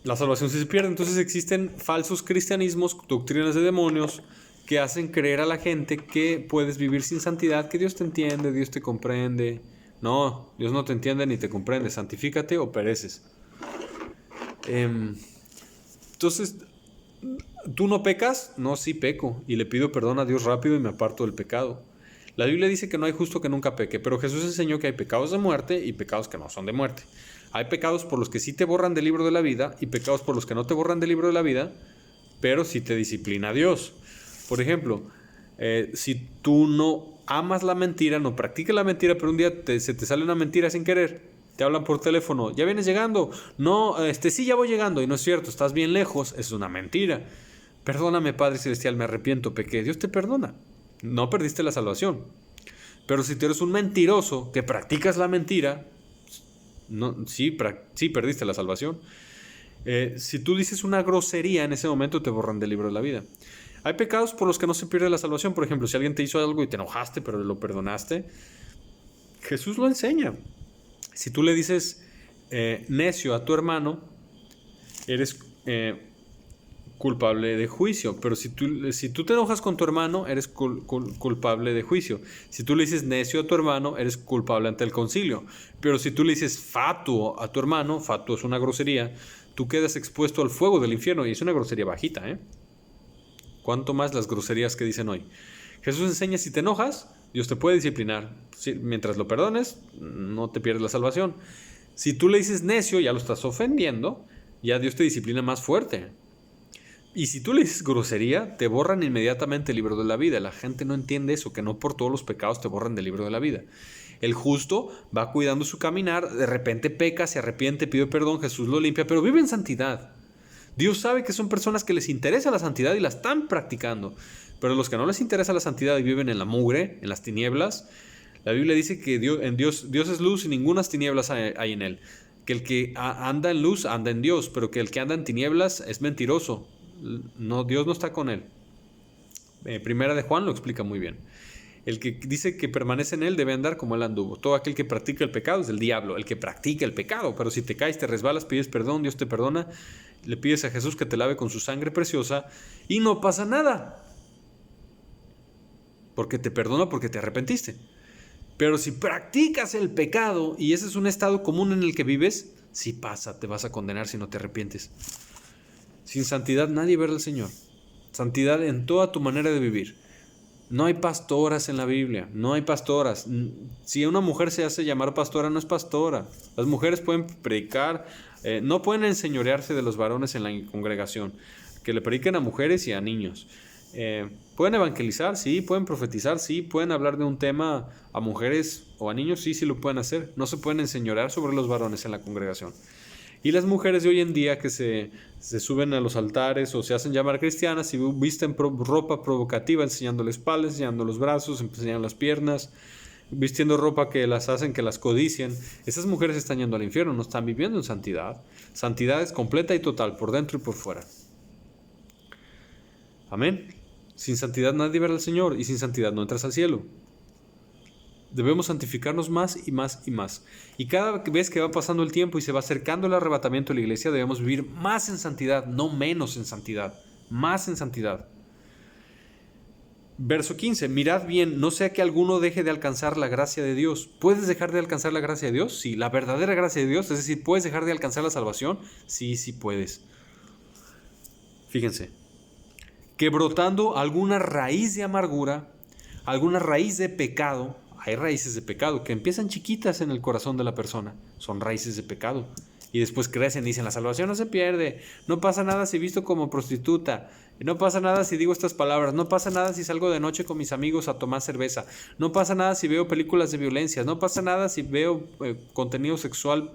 La salvación sí se pierde. Entonces existen falsos cristianismos, doctrinas de demonios, que hacen creer a la gente que puedes vivir sin santidad, que Dios te entiende, Dios te comprende. No, Dios no te entiende ni te comprende. Santifícate o pereces. Entonces, ¿tú no pecas? No, sí peco, y le pido perdón a Dios rápido y me aparto del pecado. La Biblia dice que no hay justo que nunca peque, pero Jesús enseñó que hay pecados de muerte y pecados que no son de muerte. Hay pecados por los que sí te borran del libro de la vida y pecados por los que no te borran del libro de la vida, pero sí te disciplina Dios. Por ejemplo, si tú no amas la mentira, no practicas la mentira, pero un día se te sale una mentira sin querer, te hablan por teléfono: ¿ya vienes llegando? No, sí, ya voy llegando. Y no es cierto, estás bien lejos, es una mentira. Perdóname, Padre Celestial, me arrepiento, pequé. Dios te perdona. No perdiste la salvación. Pero si tú eres un mentiroso que practicas la mentira, no, sí perdiste la salvación. Si tú dices una grosería, en ese momento te borran del libro de la vida. Hay pecados por los que no se pierde la salvación. Por ejemplo, si alguien te hizo algo y te enojaste, pero lo perdonaste, Jesús lo enseña. Si tú le dices necio a tu hermano, eres culpable de juicio. Pero si tú te enojas con tu hermano, eres culpable de juicio. Si tú le dices necio a tu hermano, eres culpable ante el concilio. Pero si tú le dices fatuo a tu hermano, fatuo es una grosería, tú quedas expuesto al fuego del infierno. Y es una grosería bajita, ¿eh? ¿Cuánto más las groserías que dicen hoy? Jesús enseña: si te enojas, Dios te puede disciplinar. Mientras lo perdones, no te pierdes la salvación. Si tú le dices necio, ya lo estás ofendiendo, ya Dios te disciplina más fuerte. Y si tú le dices grosería, te borran inmediatamente el libro de la vida. La gente no entiende eso, que no por todos los pecados te borran del libro de la vida. El justo va cuidando su caminar, de repente peca, se arrepiente, pide perdón, Jesús lo limpia, pero vive en santidad. Dios sabe que son personas que les interesa la santidad y la están practicando. Pero los que no les interesa la santidad y viven en la mugre, en las tinieblas, la Biblia dice que Dios es luz y ningunas tinieblas hay en él. Que el que anda en luz anda en Dios, pero que el que anda en tinieblas es mentiroso. No, Dios no está con él. Primera de Juan lo explica muy bien. El que dice que permanece en él debe andar como él anduvo. Todo aquel que practica el pecado es del diablo, el que practica el pecado. Pero si te caes, te resbalas, pides perdón, Dios te perdona, le pides a Jesús que te lave con su sangre preciosa y no pasa nada. Porque te perdona, porque te arrepentiste. Pero si practicas el pecado y ese es un estado común en el que vives, Sí pasa, te vas a condenar si no te arrepientes. Sin santidad nadie verá al Señor. Santidad en toda tu manera de vivir. No hay pastoras en la Biblia, no hay pastoras. Si una mujer se hace llamar pastora, no es pastora. Las mujeres pueden predicar, no pueden enseñorearse de los varones en la congregación. Que le prediquen a mujeres y a niños. Pueden evangelizar, sí, pueden profetizar, sí, pueden hablar de un tema a mujeres o a niños, sí, sí lo pueden hacer. No se pueden enseñorear sobre los varones en la congregación. Y las mujeres de hoy en día que se suben a los altares o se hacen llamar cristianas y visten ropa provocativa, enseñando la espalda, enseñando los brazos, enseñando las piernas, vistiendo ropa que las hacen que las codicien. Esas mujeres están yendo al infierno, no están viviendo en santidad. Santidad es completa y total, por dentro y por fuera. Amén. Sin santidad nadie verá al Señor y sin santidad no entras al cielo. Debemos santificarnos más y más y más. Y cada vez que va pasando el tiempo y se va acercando el arrebatamiento de la iglesia, debemos vivir más en santidad, no menos en santidad. Más en santidad. Verso 15. Mirad bien, no sea que alguno deje de alcanzar la gracia de Dios. ¿Puedes dejar de alcanzar la gracia de Dios? Sí, la verdadera gracia de Dios. Es decir, ¿puedes dejar de alcanzar la salvación? Sí, sí puedes. Fíjense. Que brotando alguna raíz de amargura, alguna raíz de pecado. Hay raíces de pecado que empiezan chiquitas en el corazón de la persona. Son raíces de pecado. Y después crecen y dicen, la salvación no se pierde. No pasa nada si visto como prostituta. No pasa nada si digo estas palabras. No pasa nada si salgo de noche con mis amigos a tomar cerveza. No pasa nada si veo películas de violencia. No pasa nada si veo contenido sexual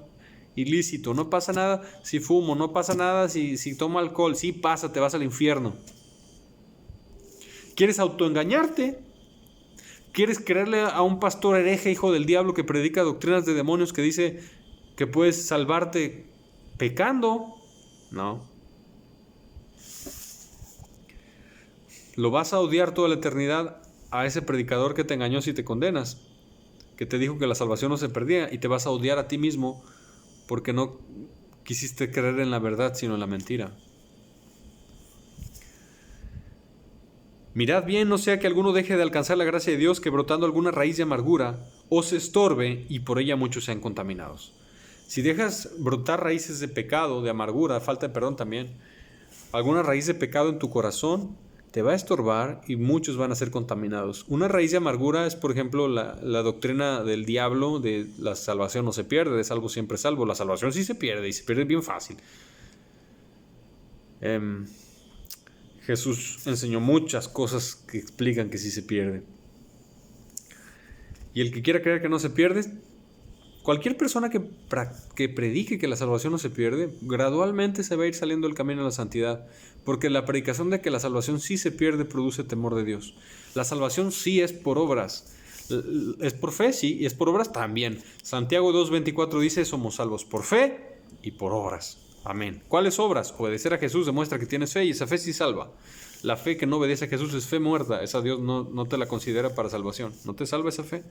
ilícito. No pasa nada si fumo. No pasa nada si tomo alcohol. Sí pasa, te vas al infierno. ¿Quieres autoengañarte? ¿Quieres creerle a un pastor hereje, hijo del diablo, que predica doctrinas de demonios, que dice que puedes salvarte pecando? No. Lo vas a odiar toda la eternidad a ese predicador que te engañó si te condenas, que te dijo que la salvación no se perdía, y te vas a odiar a ti mismo porque no quisiste creer en la verdad, sino en la mentira. Mirad bien, no sea que alguno deje de alcanzar la gracia de Dios, que brotando alguna raíz de amargura os estorbe y por ella muchos sean contaminados. Si dejas brotar raíces de pecado, de amargura, falta de perdón también, alguna raíz de pecado en tu corazón, te va a estorbar y muchos van a ser contaminados. Una raíz de amargura es, por ejemplo, la doctrina del diablo de la salvación no se pierde, de salvo siempre salvo. La salvación sí se pierde y se pierde bien fácil. Jesús enseñó muchas cosas que explican que sí se pierde. Y el que quiera creer que no se pierde, cualquier persona que predique que la salvación no se pierde, gradualmente se va a ir saliendo del camino a la santidad. Porque la predicación de que la salvación sí se pierde produce temor de Dios. La salvación sí es por obras. Es por fe, sí, y es por obras también. Santiago 2:24 dice, somos salvos por fe y por obras. Amén. ¿Cuáles obras? Obedecer a Jesús demuestra que tienes fe y esa fe sí salva. La fe que no obedece a Jesús es fe muerta. Esa Dios no te la considera para salvación. ¿No te salva esa fe?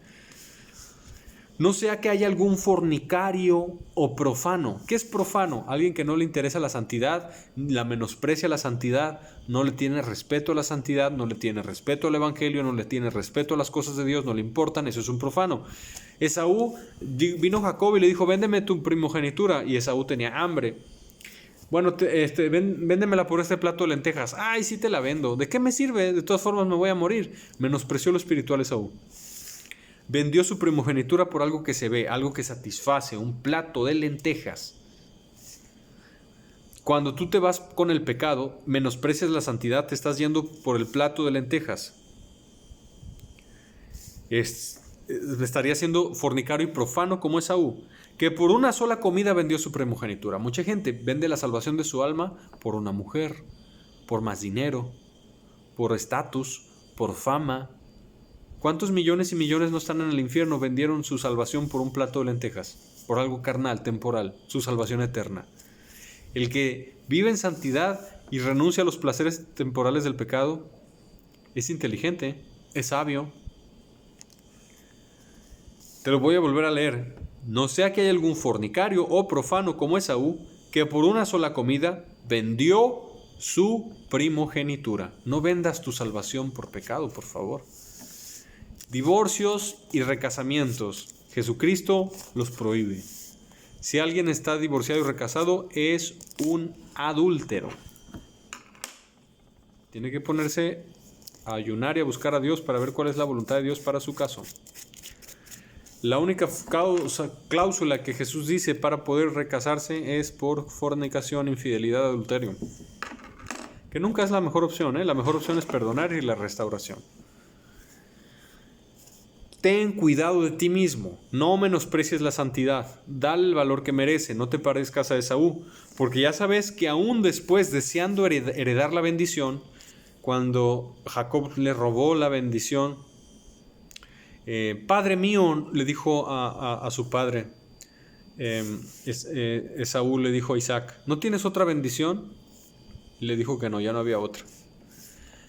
No sea que haya algún fornicario o profano. ¿Qué es profano? Alguien que no le interesa la santidad, la menosprecia la santidad, no le tiene respeto a la santidad, no le tiene respeto al evangelio, no le tiene respeto a las cosas de Dios, no le importan, eso es un profano. Esaú, vino Jacob y le dijo, véndeme tu primogenitura, y Esaú tenía hambre. Bueno, véndemela por este plato de lentejas. Ay, sí te la vendo. ¿De qué me sirve? De todas formas me voy a morir. Menospreció lo espiritual Esaú. Vendió su primogenitura por algo que se ve, algo que satisface, un plato de lentejas. Cuando tú te vas con el pecado, menosprecias la santidad, te estás yendo por el plato de lentejas. Estaría siendo fornicario y profano como Esaú, que por una sola comida vendió su primogenitura. Mucha gente vende la salvación de su alma por una mujer, por más dinero, por estatus, por fama. ¿Cuántos millones y millones no están en el infierno? Vendieron su salvación por un plato de lentejas, por algo carnal, temporal, su salvación eterna. El que vive en santidad y renuncia a los placeres temporales del pecado es inteligente, es sabio. Te lo voy a volver a leer. No sea que haya algún fornicario o profano como Esaú, que por una sola comida vendió su primogenitura. No vendas tu salvación por pecado, por favor. Divorcios y recasamientos, Jesucristo los prohíbe. Si alguien está divorciado y recasado, es un adúltero. Tiene que ponerse a ayunar y a buscar a Dios para ver cuál es la voluntad de Dios para su caso. La única cláusula que Jesús dice para poder recasarse es por fornicación, infidelidad, adulterio. Que nunca es la mejor opción, ¿eh? La mejor opción es perdonar y la restauración. Ten cuidado de ti mismo, no menosprecies la santidad, dale el valor que merece, no te parezcas a Esaú, porque ya sabes que aún después, deseando heredar la bendición, cuando Jacob le robó la bendición, Padre mío, le dijo a su padre, Esaú le dijo a Isaac, ¿no tienes otra bendición? Y le dijo que no, ya no había otra.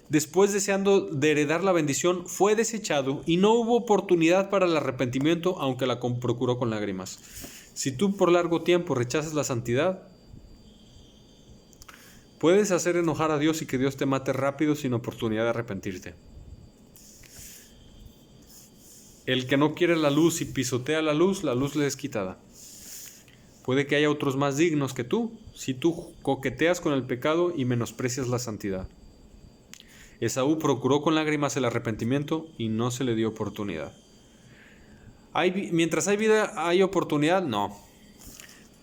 Después, deseando de heredar la bendición, fue desechado y no hubo oportunidad para el arrepentimiento, aunque la procuró con lágrimas. Si tú por largo tiempo rechazas la santidad, puedes hacer enojar a Dios y que Dios te mate rápido sin oportunidad de arrepentirte. El que no quiere la luz y pisotea la luz le es quitada. Puede que haya otros más dignos que tú, si tú coqueteas con el pecado y menosprecias la santidad. Esaú procuró con lágrimas el arrepentimiento y no se le dio oportunidad. Mientras hay vida, ¿hay oportunidad? No.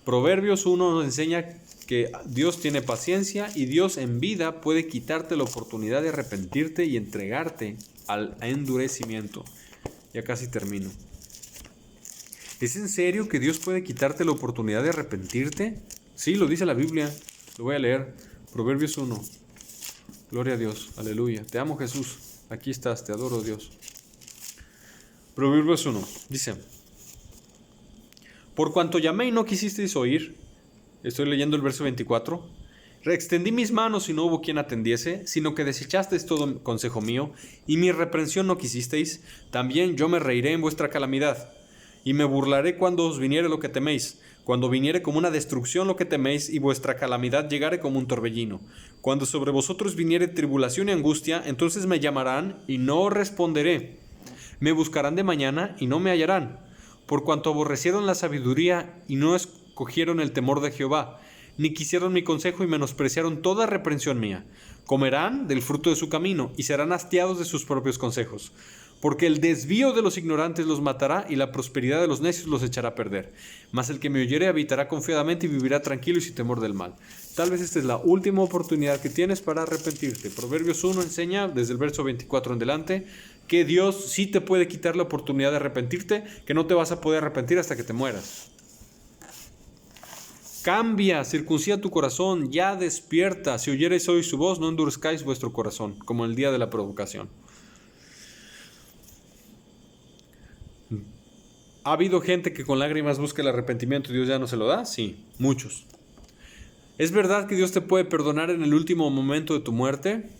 Proverbios 1 nos enseña que Dios tiene paciencia y Dios en vida puede quitarte la oportunidad de arrepentirte y entregarte al endurecimiento. Ya casi termino. ¿Es en serio que Dios puede quitarte la oportunidad de arrepentirte? Sí, lo dice la Biblia. Lo voy a leer. Proverbios 1. Gloria a Dios. Aleluya. Te amo, Jesús. Aquí estás. Te adoro, Dios. Proverbios 1. Dice: por cuanto llamé y no quisisteis oír. Estoy leyendo el verso 24. Extendí mis manos y no hubo quien atendiese, sino que desechasteis todo consejo mío, y mi reprensión no quisisteis. También yo me reiré en vuestra calamidad, y me burlaré cuando os viniere lo que teméis, cuando viniere como una destrucción lo que teméis, y vuestra calamidad llegare como un torbellino. Cuando sobre vosotros viniere tribulación y angustia, entonces me llamarán, y no responderé. Me buscarán de mañana, y no me hallarán, por cuanto aborrecieron la sabiduría, y no escogieron el temor de Jehová, ni quisieron mi consejo y menospreciaron toda reprensión mía. Comerán del fruto de su camino y serán hastiados de sus propios consejos. Porque el desvío de los ignorantes los matará y la prosperidad de los necios los echará a perder. Mas el que me oyere habitará confiadamente y vivirá tranquilo y sin temor del mal. Tal vez esta es la última oportunidad que tienes para arrepentirte. Proverbios 1 enseña, desde el verso 24 en adelante, que Dios sí te puede quitar la oportunidad de arrepentirte, que no te vas a poder arrepentir hasta que te mueras. Cambia, circuncida tu corazón, ya despierta. Si oyereis hoy su voz, no endurezcáis vuestro corazón, como el día de la provocación. ¿Ha habido gente que con lágrimas busca el arrepentimiento y Dios ya no se lo da? Sí, muchos. ¿Es verdad que Dios te puede perdonar en el último momento de tu muerte?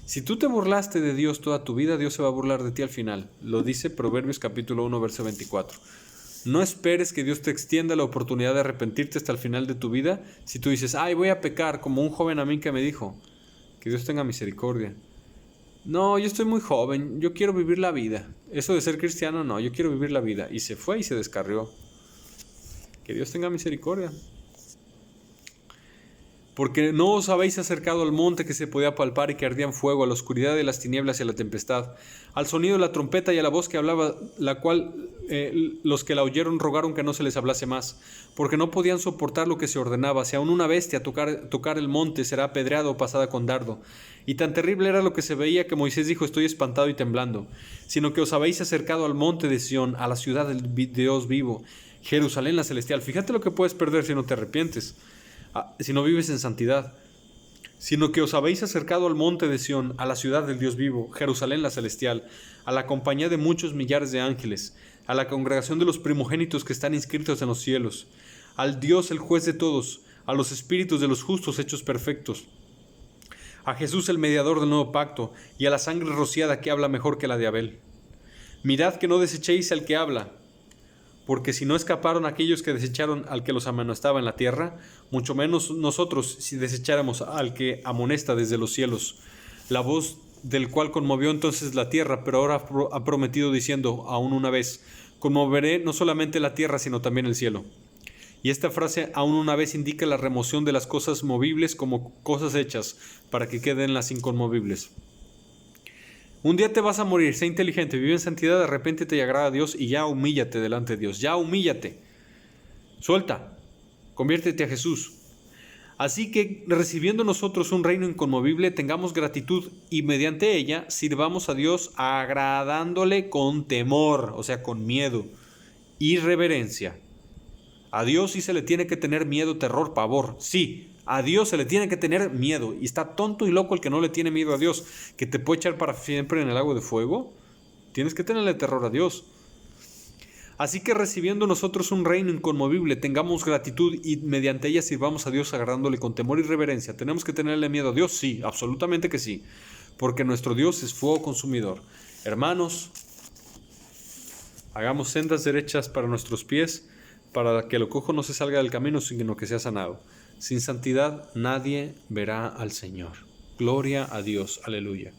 Si tú te burlaste de Dios toda tu vida, Dios se va a burlar de ti al final. Lo dice Proverbios capítulo 1, verso 24. No esperes que Dios te extienda la oportunidad de arrepentirte hasta el final de tu vida. Si tú dices, ay, voy a pecar, como un joven a mí que me dijo, que Dios tenga misericordia. No, yo estoy muy joven, yo quiero vivir la vida. Eso de ser cristiano, no, yo quiero vivir la vida. Y se fue y se descarrió. Que Dios tenga misericordia. Porque no os habéis acercado al monte que se podía palpar y que ardía en fuego, a la oscuridad de las tinieblas y a la tempestad, al sonido de la trompeta y a la voz que hablaba, la cual los que la oyeron rogaron que no se les hablase más, porque no podían soportar lo que se ordenaba. Si aún una bestia tocar el monte será apedreada o pasada con dardo. Y tan terrible era lo que se veía que Moisés dijo, estoy espantado y temblando. Sino que os habéis acercado al monte de Sión, a la ciudad del Dios vivo, Jerusalén la celestial. Fíjate lo que puedes perder si no te arrepientes. Si no vives en santidad, sino que os habéis acercado al monte de Sión, a la ciudad del Dios vivo, Jerusalén la celestial, a la compañía de muchos millares de ángeles, a la congregación de los primogénitos que están inscritos en los cielos, al Dios el juez de todos, a los espíritus de los justos hechos perfectos, a Jesús el mediador del nuevo pacto, y a la sangre rociada que habla mejor que la de Abel. Mirad que no desechéis al que habla, porque si no escaparon aquellos que desecharon al que los amonestaba en la tierra, mucho menos nosotros si desecháramos al que amonesta desde los cielos, la voz del cual conmovió entonces la tierra, pero ahora ha prometido diciendo aún una vez, conmoveré no solamente la tierra sino también el cielo. Y esta frase aún una vez indica la remoción de las cosas movibles como cosas hechas para que queden las inconmovibles. Un día te vas a morir, sé inteligente, vive en santidad, arrepéntete y agrada a Dios y ya humíllate delante de Dios, ya humíllate. Suelta, conviértete a Jesús. Así que recibiendo nosotros un reino inconmovible, tengamos gratitud y mediante ella sirvamos a Dios agradándole con temor, o sea, con miedo y reverencia. A Dios sí se le tiene que tener miedo, terror, pavor. Sí, a Dios se le tiene que tener miedo. Y está tonto y loco el que no le tiene miedo a Dios, que te puede echar para siempre en el lago de fuego. Tienes que tenerle terror a Dios. Así que recibiendo nosotros un reino inconmovible, tengamos gratitud y mediante ella sirvamos a Dios agradándole con temor y reverencia. ¿Tenemos que tenerle miedo a Dios? Sí, absolutamente que sí. Porque nuestro Dios es fuego consumidor. Hermanos, hagamos sendas derechas para nuestros pies, para que el cojo no se salga del camino, sino que sea sanado. Sin santidad nadie verá al Señor. Gloria a Dios. Aleluya.